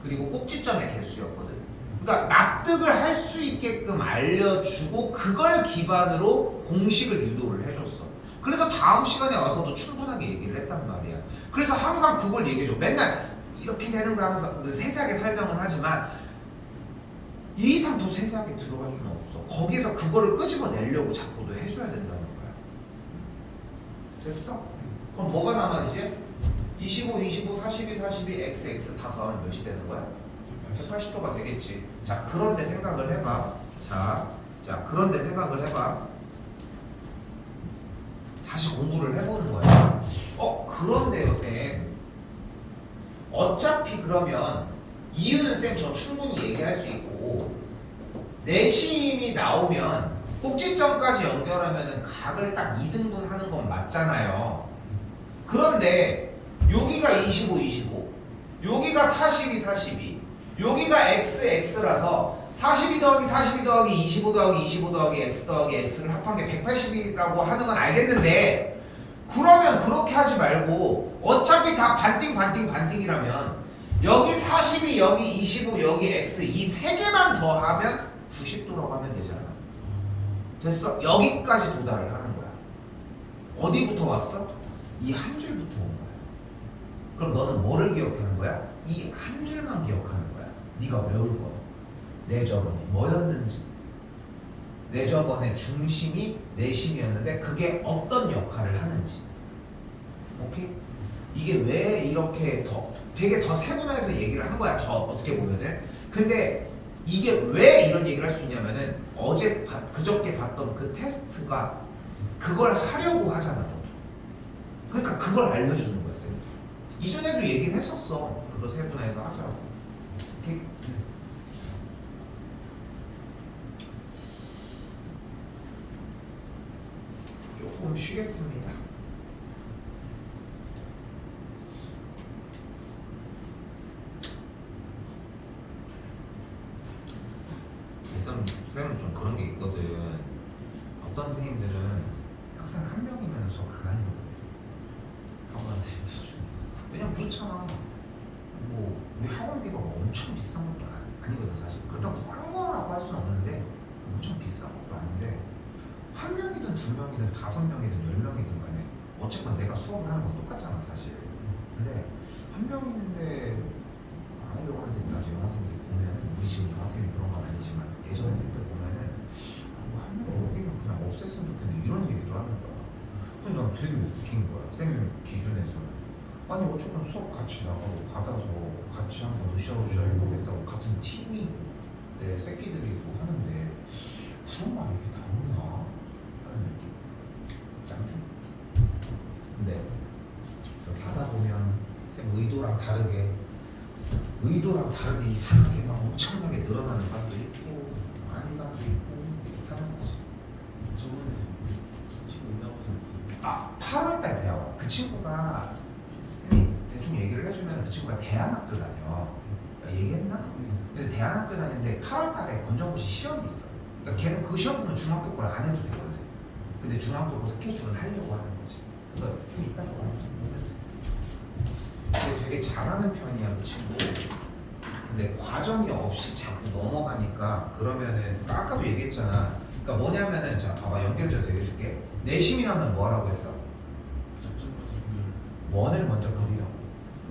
그리고 꼭지점의 개수였거든. 그러니까 납득을 할 수 있게끔 알려주고 그걸 기반으로 공식을 유도를 해줬어. 그래서 다음 시간에 와서도 충분하게 얘기를 했단 말이야. 그래서 항상 그걸 얘기해줘. 맨날 이렇게 되는 거야 하면서 세세하게 설명은 하지만 이 이상 더 세세하게 들어갈 수는 없어. 거기에서 그거를 끄집어내려고 자꾸도 해줘야 된다는 거야. 됐어? 그럼 뭐가 남아 이제? 25, 25, 42, 42, XX 다 더하면 몇이 되는 거야? 180도가 되겠지. 자, 그런데 생각을 해봐. 자, 그런데 생각을 해봐. 다시 공부를 해보는 거야. 그런데요, 쌤. 어차피 그러면 이유는 쌤 저 충분히 얘기할 수 있고 내심이 나오면 꼭지점까지 연결하면은 각을 딱 2등분 하는 건 맞잖아요. 그런데 여기가 25, 25, 여기가 42, 42, 여기가 x, x라서 42 더하기 42 더하기 25 더하기 25 더하기 x 더하기 x를 합한 게 180이라고 하는 건 알겠는데 그러면 그렇게 하지 말고 어차피 다 반띵이라면 여기 42, 여기 25, 여기 x 이 세 개만 더하면 90도라고 하면 되잖아. 됐어? 여기까지 도달을 하는 거야. 어디부터 왔어? 이 한 줄부터 온 거야. 그럼 너는 뭐를 기억하는 거야? 이 한 줄만 기억하는 거야. 네가 외울 거. 내 저번이 뭐였는지. 내 저번의 중심이 내심이었는데 그게 어떤 역할을 하는지. 오케이? 이게 왜 이렇게 되게 더 세분화해서 얘기를 한 거야. 더 어떻게 보면은. 근데 이게 왜 이런 얘기를 할 수 있냐면은 그저께 봤던 그 테스트가 그걸 하려고 하잖아. 너도. 그러니까 그걸 알려주는 거야. 쌤. 이전에도 얘기는 했었어. 그거 세분화해서 하자고. 오케이? 조금 쉬겠습니다. 쌤은 좀 그런 게 있거든. 어떤 선생님들은 항상 한 명이면 수업 안 하려고 해. 학원 선생님 수준. 왜냐면 그렇잖아. 뭐 우리 학원비가 뭐 엄청 비싼 것도 아니거든 사실. 그렇다고 싼 거라고 할 수는 없는데 엄청 비싼 것도 아닌데 한 명이든 두 명이든 다섯 명이든 10명이든 간에 어쨌건 내가 수업을 하는 건 똑같잖아 사실. 근데 한 명인데 안 하려고 하는 선생님 나중에 영어 선생님들 보면은 우리 지금 영어 선생님이 그런 건 아니지만 예전 선생님들 보면은 한 명 여기면 그냥 없앴으면 좋겠네 이런 얘기도 하는 거야. 근데 난 되게 웃긴 거야. 쌤 기준에서는. 아니 어쨌건 수업 같이 나가고 받아서 같이 한번 으쌰으쌰 해보겠다고 같은 팀이 내 새끼들이고 하는데 그런 말이 이렇게 다르나? 하는 느낌. 아무튼 근데 이렇게 하다 보면 쌤 의도랑 다르게 이상하게 막 엄청나게 늘어나는 반도 있고 아닌 반도 있고 이렇게 하는 거지. 저번에 저 친구 온다고 하셨어요. 8월달 대학원. 그 친구가 쌤이 대충 얘기를 해주면 그 친구가 대안학교 다녀. 얘기했나? 근데 대안학교 다니는데 8월달에 건정고시 시험이 있어. 그러니까 걔는 그 시험 보면 중학교 걸 안 해도 되거든. 근데 중학교 거 스케줄을 하려고 하는 거지. 그래서 좀 이따가 보면 돼. 근데 되게 잘하는 편이야 그 친구. 근데 과정이 없이 자꾸 넘어가니까 그러면은 아까도 얘기했잖아. 그러니까 뭐냐면은 자 봐봐 연결돼서 얘기해줄게. 내심이라면 뭐라고 했어? 접점까지 연결. 원을 먼저 그리라고.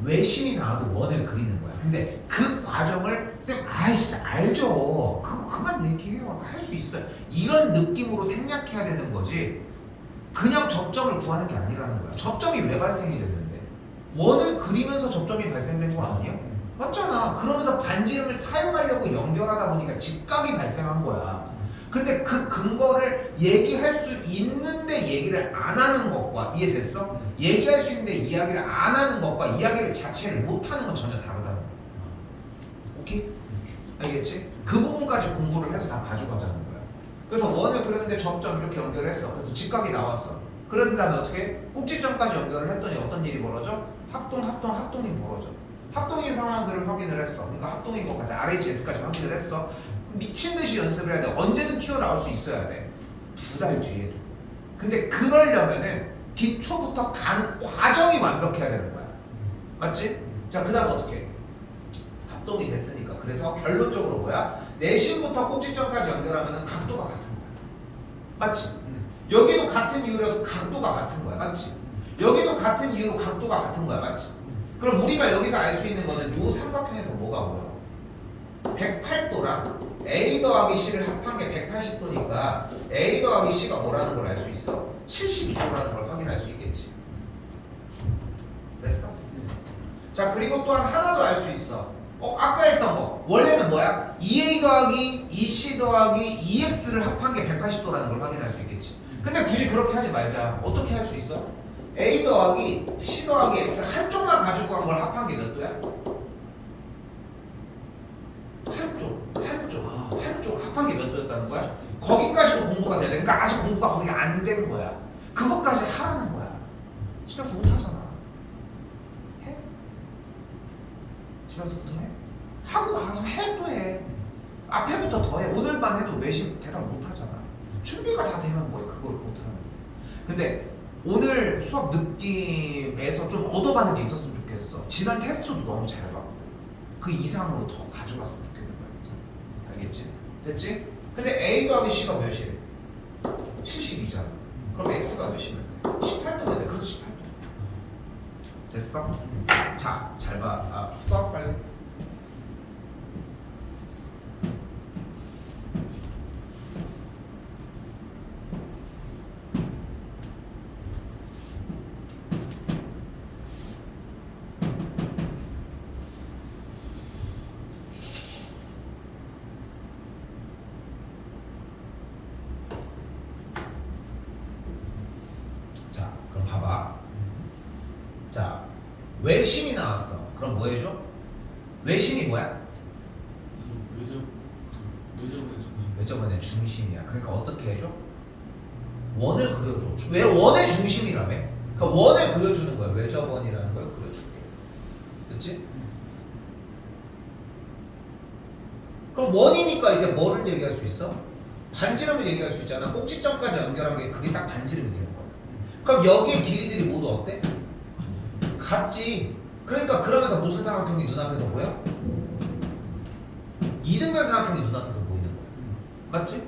외심이 나와도 원을 그리는 거야. 근데 그 과정을 쌤 아이씨 알죠. 그거 그만 얘기해요. 할 수 있어요. 이런 느낌으로 생략해야 되는 거지. 그냥 접점을 구하는 게 아니라는 거야. 접점이 왜 발생이 됐는데? 원을 그리면서 접점이 발생된 거 아니야? 맞잖아. 그러면서 반지름을 사용하려고 연결하다 보니까 직각이 발생한 거야. 근데 그 근거를 얘기할 수 있는데 얘기를 안 하는 것과 이해됐어? 얘기할 수 있는데 이야기를 안 하는 것과 이야기를 자체를 못 하는 건 전혀 다르다는 거야. 오케이? 알겠지? 그 부분까지 공부를 해서 다 가져가자는 거야. 그래서 원을 그렸는데 점점 이렇게 연결했어. 그래서 직각이 나왔어. 그런 다음에 어떻게? 꼭지점까지 연결을 했더니 어떤 일이 벌어져? 합동이 벌어져. 합동인 상황들을 확인을 했어. 그러니까 합동인 것까지 RHS까지 확인을 했어. 미친 듯이 연습을 해야 돼. 언제든 튀어나올 수 있어야 돼. 2달 뒤에도. 근데 그러려면은 기초부터 가는 과정이 완벽해야 되는 거야. 맞지? 자, 그 다음 어떻게? 합동이 됐으니까. 그래서 결론적으로 뭐야? 내심부터 꼭지점까지 연결하면은 각도가 같은 거야. 맞지? 여기도 같은 이유라서 각도가 같은 거야. 맞지? 여기도 같은 이유로 각도가 같은 거야. 맞지? 그럼 우리가 여기서 알 수 있는 거는 요 삼각형에서 뭐가 보여? 108도랑 A 더하기 C를 합한 게 180도니까 A 더하기 C가 뭐라는 걸 알 수 있어? 72도라는 걸 확인할 수 있겠지. 됐어? 자, 그리고 또한 하나 더 알 수 있어. 아까 했던 거 원래는 뭐야? 2A 더하기 2C 더하기 2X를 합한 게 180도라는 걸 확인할 수 있겠지. 근데 굳이 그렇게 하지 말자. 어떻게 할 수 있어? A 더하기 C 더하기 X 한쪽만 가지고 간 걸 합한 게 몇 도야? 한쪽 합한 게 몇 도였다는 거야? 거기까지도 공부가 돼야 돼. 그러니까 아직 공부가 거기가 안 된 거야. 그것까지 하라는 거야. 집에서 못 하잖아. 해? 집에서부터 해? 하고 가서 해 또 해. 앞에부터 더 해. 오늘만 해도 외심 대답 못 하잖아. 준비가 다 되면 뭐해? 그걸 못 하는 거야. 근데 오늘 수업 느낌에서 좀 얻어가는 게 있었으면 좋겠어. 지난 테스트도 너무 잘 봤고 그 이상으로 더 가져갔으면 좋겠는 거야. 알겠지? 됐지? 근데 A 더하기 C가 몇이래? 72잖아. 그럼 X가 몇이면 돼? 18도면 돼. 그래서 18도. 됐어? 자, 잘 봐. 써 빨리. 자, 그럼 봐봐. 자, 외심이 나왔어. 그럼 뭐 해줘? 외심이 뭐야? 외접의 중심. 외접원의 중심이야. 그러니까 어떻게 해줘? 원을 그려줘. 왜 원의 중심이라며? 그러니까 원을 그려주는 거야. 외접원이라는 걸 그려줄게. 그렇지? 그럼 원이니까 이제 뭐를 얘기할 수 있어? 반지름을 얘기할 수 있잖아. 꼭지점까지 연결한 게 그게 딱 반지름이 되는 거야. 그럼 여기의 길이들이 모두 어때? 같지. 그러니까 그러면서 무슨 삼각형이 눈앞에서 보여? 이등변 삼각형이 눈앞에서 보이는 거야. 맞지?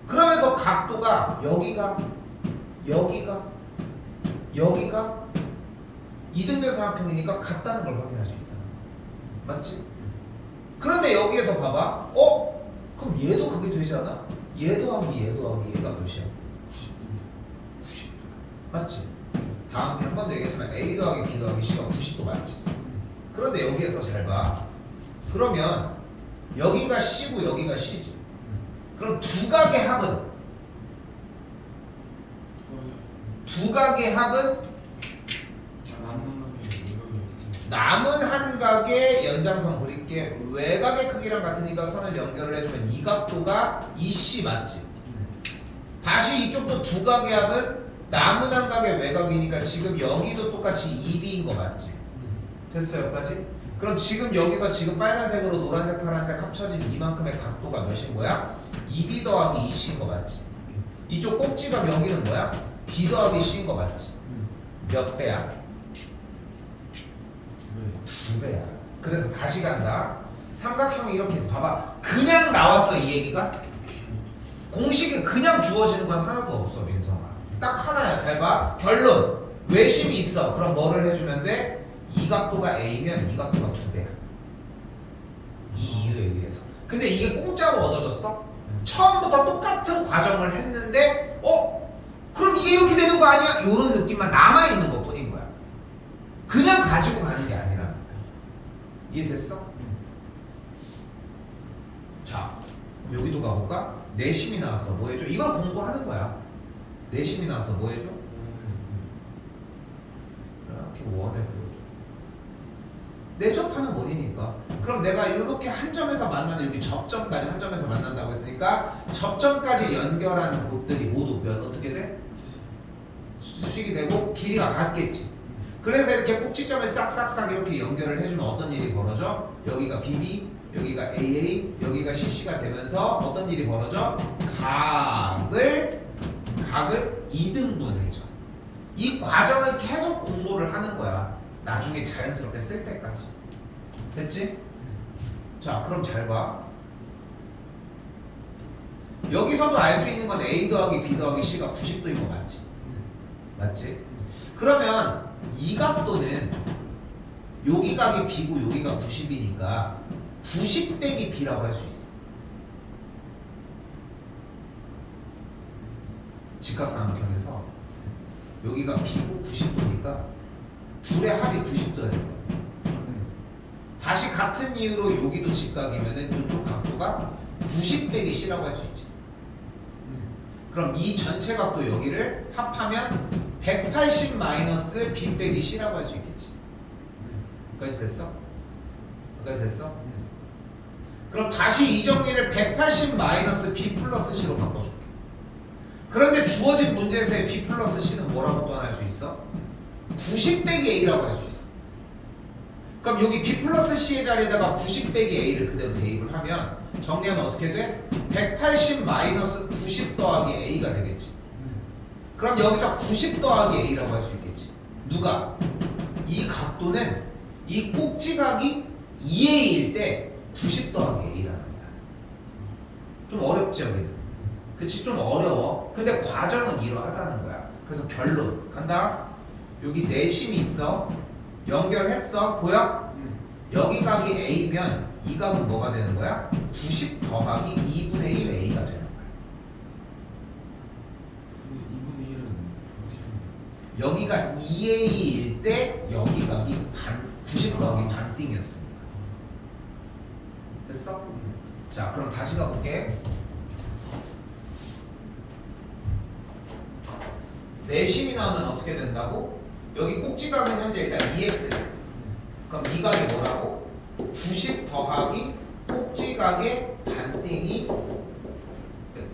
그러면서 각도가 여기가 이등변 삼각형이니까 같다는 걸 확인할 수 있다. 맞지? 그런데 여기에서 봐봐. 그럼 얘도 그게 되지 않아? 얘 더하기 얘가 몇이야? 90도. 맞지? 다음에 한 번 더 얘기했지만 A 더하기 B 더하기 C가 90도 맞지? 그런데 여기에서 잘 봐. 그러면 여기가 C고 여기가 C지. 그럼 두 각의 합은 남은 한 각의 연장선 그릴게. 외곽의 크기랑 같으니까 선을 연결을 해주면 이 각도가 EC 맞지? 다시 이쪽도 두 각의 합은 남은 한 각의 외곽이니까 지금 여기도 똑같이 2B인 거 맞지? 됐어 여기까지? 그럼 지금 여기서 지금 빨간색으로 노란색 파란색 합쳐진 이만큼의 각도가 몇인 거야? 2B 더하기 EC인 거 맞지? 이쪽 꼭지가 여기는 뭐야? B 더하기 C인 거 맞지? 몇 배야? 2배야. 그래서 다시 간다. 삼각형이 이렇게 해서 봐봐. 그냥 나왔어 이 얘기가. 공식이 그냥 주어지는 건 하나도 없어 민성아. 딱 하나야. 잘 봐. 결론. 외심이 있어. 그럼 뭐를 해주면 돼? 이 각도가 A면 이 각도가 2배야. 이 이유에 의해서. 근데 이게 공짜로 얻어졌어? 처음부터 똑같은 과정을 했는데 그럼 이게 이렇게 되는 거 아니야? 이런 느낌만 남아있는 것 뿐인 거야. 그냥 가지고 가는 게 아니라는 거야. 이해됐어? 자, 여기도 가볼까? 내심이 나왔어. 뭐 해줘? 이걸 공부하는 거야. 내심이 나왔어. 뭐 해줘? 이렇게 원을 그려줘. 내접하는 원이니까. 그럼 내가 이렇게 한 점에서 만나는 여기 접점까지 한 점에서 만난다고 했으니까 접점까지 연결하는 곳들이 모두 어떻게 돼? 수직이 되고 길이가 같겠지. 그래서 이렇게 꼭지점에 싹싹싹 이렇게 연결을 해주면 어떤 일이 벌어져? 여기가 BB, 여기가 AA, 여기가 CC가 되면서 어떤 일이 벌어져? 각을 2등분해줘. 이 과정을 계속 공부를 하는 거야. 나중에 자연스럽게 쓸 때까지. 됐지? 자, 그럼 잘 봐. 여기서도 알 수 있는 건 A 더하기 B 더하기 C가 90도인 거 맞지? 맞지? 그러면 이 각도는 여기 각이 B고 여기가 90이니까 90 빼기 B라고 할 수 있어. 직각삼각형에서 여기가 B고 90도니까 둘의 합이 90도야 되는 거야. 다시 같은 이유로 여기도 직각이면은 이쪽 각도가 90 빼기 C라고 할 수 있지. 그럼 이 전체 각도 여기를 합하면 180 마이너스 B 빼기 C라고 할 수 있겠지. 여기까지 됐어? 여기까지 됐어? 그럼 다시 이 정리를 180 마이너스 B 플러스 C로 바꿔줄게. 그런데 주어진 문제에서의 B 플러스 C는 뭐라고 또 할 수 있어? 90 빼기 A라고 할 수 있어. 그럼 여기 B 플러스 C의 자리에다가 90 빼기 A를 그대로 대입을 하면 정리하면 어떻게 돼? 180 마이너스 90 더하기 A가 되겠지. 그럼 여기서 90 더하기 A라고 할 수 있겠지. 누가? 이 각도는 이 꼭지각이 2A일 때 90 더하기 A라는 거야. 좀 어렵지 여기는. 그치? 좀 어려워. 근데 과정은 이러하다는 거야. 그래서 결론 간다. 여기 내심이 있어. 연결했어. 보여? 네. 여기 각이 A면 이 각은 뭐가 되는 거야? 90 더하기 2분의 1 A가 되는 거야. 근데 2분의 1은 어떻게 하는 여기가 2A일 때 여기 각이 90 더하기 반띵이었으니까. 됐어? 자, 그럼 다시 가볼게. 내심이 나오면 어떻게 된다고? 여기 꼭지각은 현재 일단 2x. 그럼 이 각이 뭐라고? 90 더하기 꼭지각의 반띵이 끝.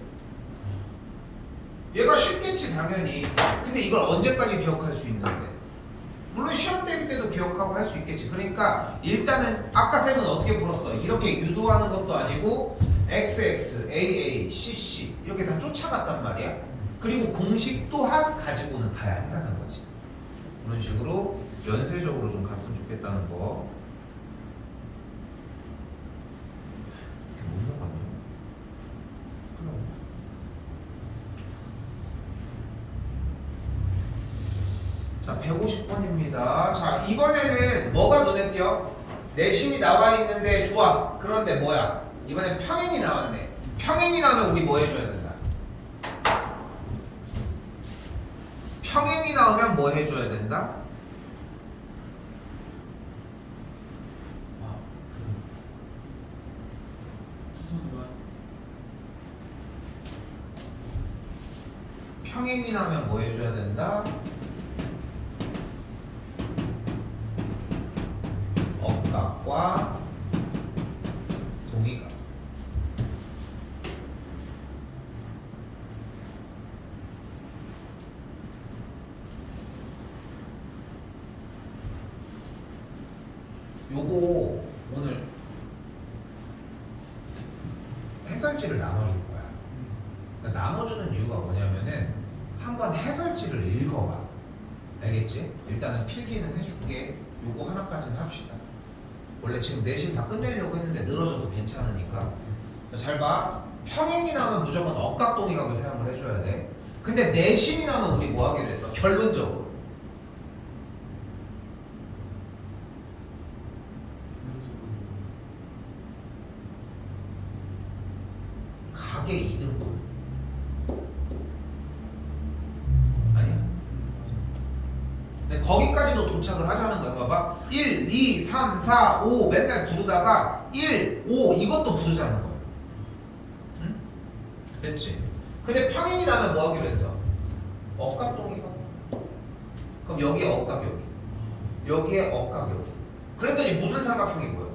얘가 쉽겠지 당연히. 근데 이걸 언제까지 기억할 수 있는데? 물론 시험 때도 기억하고 할 수 있겠지. 그러니까 일단은 아까 쌤은 어떻게 풀었어? 이렇게 유도하는 것도 아니고 XX, AA, CC 이렇게 다 쫓아갔단 말이야. 그리고 공식 또한 가지고는 가야 한다는 거지. 그런 식으로 연쇄적으로 좀 갔으면 좋겠다는 거. 이렇게 못 나갔냐? 큰일 났네. 자, 150번입니다. 자, 이번에는 뭐가 눈에 띄어? 내심이 나와 있는데 좋아. 그런데 뭐야? 이번엔 평행이 나왔네. 평행이 나오면 우리 뭐 해줘야 된다? 평행이 나오면 뭐 해줘야 된다? 수선과 평행이 나오면 뭐 해줘야 된다? 억각과 동의각. 요거 오늘 해설지를 나눠줄 거야. 그러니까 나눠주는 이유가 뭐냐면은 한번 해설지를 읽어봐. 알겠지? 일단은 필기는 해줄게. 요거 하나까지는 합시다. 원래 지금 내신 다 끝내려고 했는데 늘어져도 괜찮으니까. 잘 봐. 평행이 나오면 무조건 억각동의각을 사용을 해줘야 돼. 근데 내심이 나오면 우리 뭐 하기로 했어? 결론적으로. 각의 2등분. 아니야. 근데 거기까지도 도착을 하자는 거야. 봐봐. 1, 2, 3, 4, 5 맨날 부르다가 1, 5 이것도 부르자는 거야. 응? 됐지? 근데 평행이 나면 뭐 하기로 했어? 억각동의각. 그럼 여기에 억각 여기. 여기에 억각 여기. 그랬더니 무슨 삼각형이 보여?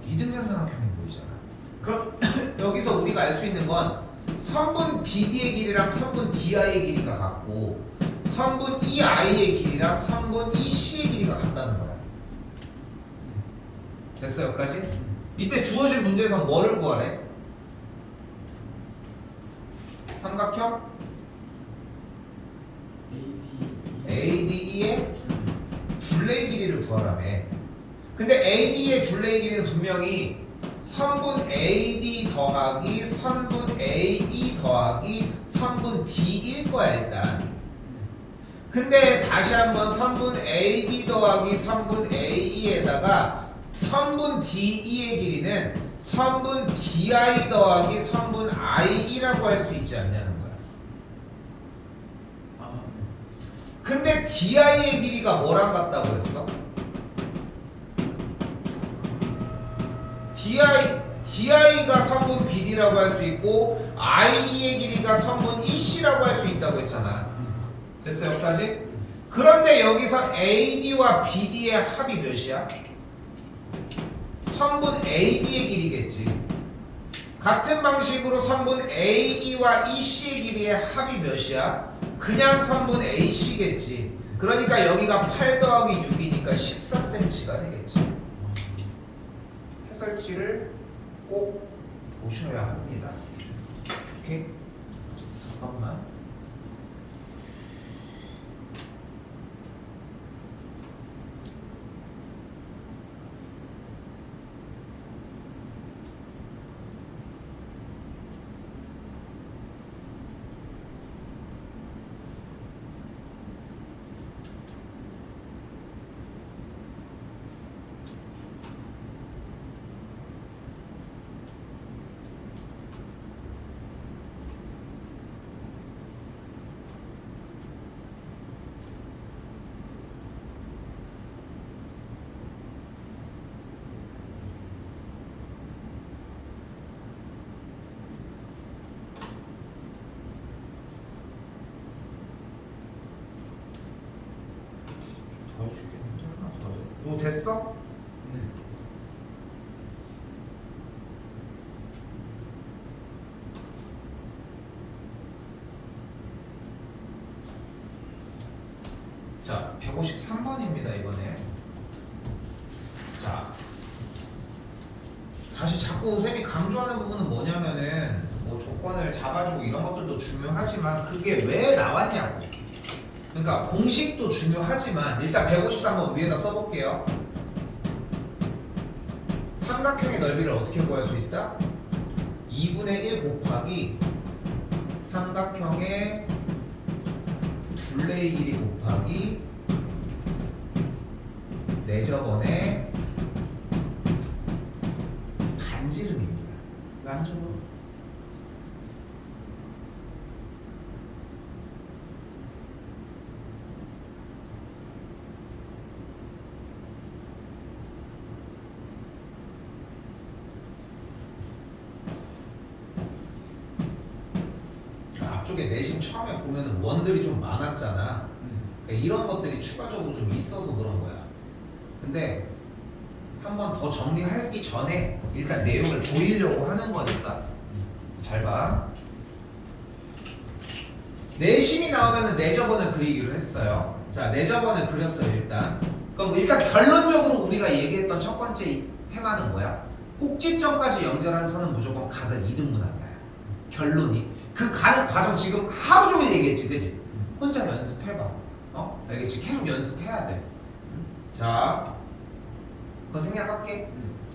이등변 삼각형이 보이잖아. 그럼 여기서 우리가 알 수 있는 건 선분 BD의 길이랑 선분 DI의 길이가 같고 선분 EI의 길이랑 선분 EC의 길이가 같다는 거야. 됐어 여기까지? 이때 주어질 문제에서 뭐를 구하래? 삼각형 ADE의 둘레의 길이를 구하라며. 근데 AD의 둘레의 길이는 분명히 선분 AD 더하기 선분 AE 더하기 선분 D일 거야 일단. 근데 다시 한번 선분 AD 더하기 선분 AE에다가 선분 DE의 길이는 선분 DI 더하기 선분 IE라고 할 수 있지 않냐는 거야. 근데 DI의 길이가 뭐랑 같다고 했어? DI가 선분 BD라고 할 수 있고 IE의 길이가 선분 EC라고 할 수 있다고 했잖아. 됐어 여기까지? 그런데 여기서 AD와 BD의 합이 몇이야? 선분 AD의 길이겠지. 같은 방식으로 선분 AE와 EC의 길이의 합이 몇이야? 그냥 선분 AC겠지. 그러니까 여기가 8 더하기 6이니까 14cm가 되겠지. 해설지를 꼭 보셔야 합니다. 오케이? 잠깐만. 이거 됐어? 네. 자, 153번입니다, 이번에. 자, 다시 자꾸 쌤이 강조하는 부분은 뭐냐면은 뭐 조건을 잡아주고 이런 것들도 중요하지만 그게 왜 나왔냐고. 그러니까 공식도 중요하지만 일단 153번 위에다 써볼게요. 삼각형의 넓이를 어떻게 구할 수 있다? 2분의 1 곱하기 삼각형의 둘레의 길이 곱하기 4저번의 반지름입니다. 왜 안 적어? 앞쪽에 내심 처음에 보면은 원들이 좀 많았잖아. 그러니까 이런 것들이 추가적으로 좀 있어서 그런 거야. 근데 한 번 더 정리하기 전에 일단 내용을 보이려고 하는 거니까 잘 봐. 내심이 나오면은 내저번을 그리기로 했어요. 자, 내저번을 그렸어요 일단. 그럼 일단 결론적으로 우리가 얘기했던 첫 번째 테마는 뭐야? 꼭지점까지 연결한 선은 무조건 각을 2등분한다. 결론이. 그 가는 과정 지금 하루 종일 얘기했지, 그지? 혼자 연습해봐. 알겠지? 계속 연습해야 돼. 자, 그거 생략할게.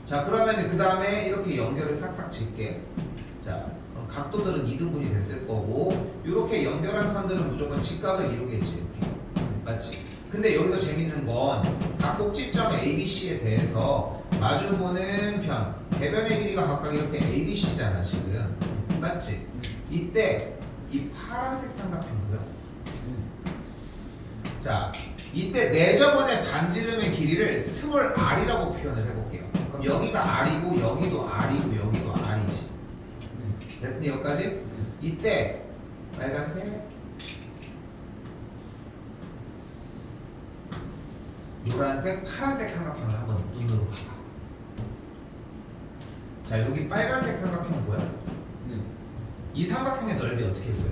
자, 그러면 그 다음에 이렇게 연결을 싹싹 질게. 자, 그럼 각도들은 2등분이 됐을 거고, 이렇게 연결한 선들은 무조건 직각을 이루겠지, 이렇게. 맞지? 근데 여기서 재밌는 건 각 꼭지점 ABC에 대해서 마주보는 편, 대변의 길이가 각각 이렇게 ABC잖아, 지금. 맞지? 이때 이 파란색 삼각형 뭐야? 자, 이때 내저번의 반지름의 길이를 스몰 r이라고 표현을 해볼게요. 그럼 여기가 r이고 여기도 r이고 여기도 r이지. 됐니 여기까지? 이때 빨간색, 노란색, 파란색 삼각형을 한번 눈으로 봐봐. 자, 여기 빨간색 삼각형 뭐야? 이 삼각형의 넓이 어떻게 보여?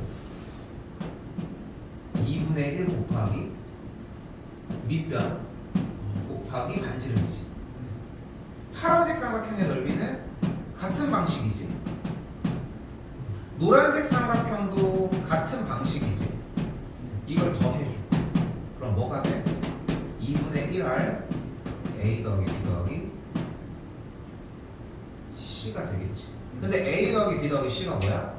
2분의 1 곱하기 밑변 곱하기 반지름이지. 파란색 삼각형의 넓이는 같은 방식이지. 노란색 삼각형도 같은 방식이지. 이걸 더해줘. 그럼 뭐가 돼? 2분의 1R A 더하기 B 더하기 C가 되겠지. 근데 A 더하기 B 더하기 C가 뭐야?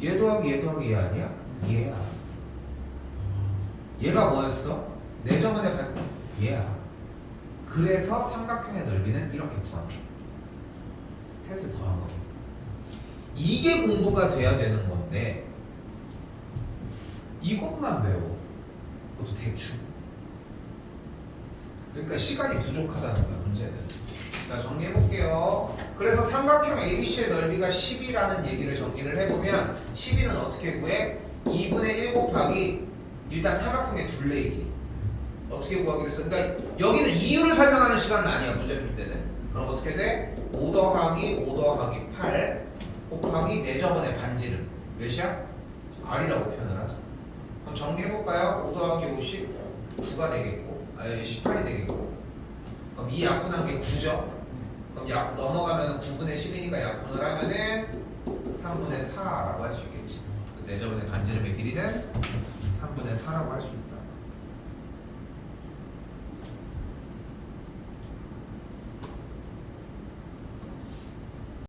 얘 더하기 얘 더하기 얘 아니야? 얘야. 얘가 뭐였어? 내저번에 얘야. 그래서 삼각형의 넓이는 이렇게 구한다. 셋을 더한 거. 이게 공부가 돼야 되는 건데 이것만 외워. 그것도 대충. 그러니까 시간이 부족하다는 거야, 문제는. 자, 정리해볼게요. 그래서 삼각형 ABC의 넓이가 10이라는 얘기를 정리를 해보면 12는 어떻게 구해? 2분의 1 곱하기 일단 삼각형의 둘레의 길이. 어떻게 구하기로 했어? 그러니까 여기는 이유를 설명하는 시간은 아니야, 문제 풀 때는. 그럼 어떻게 돼? 5 더하기 5 더하기 8 곱하기 내저번의 반지름. 몇이야? R이라고 표현을 하자. 그럼 정리해볼까요? 5 더하기 5, 19가 되겠고, 18이 되겠고. 그럼 이 약분한 게 9죠? 그럼 약분 넘어가면 9분의 10이니까 약분을 하면은 3분의 4라고 할 수 있겠지. 내저번의 반지름의 길이는 3분의 4라고 할 수 있다.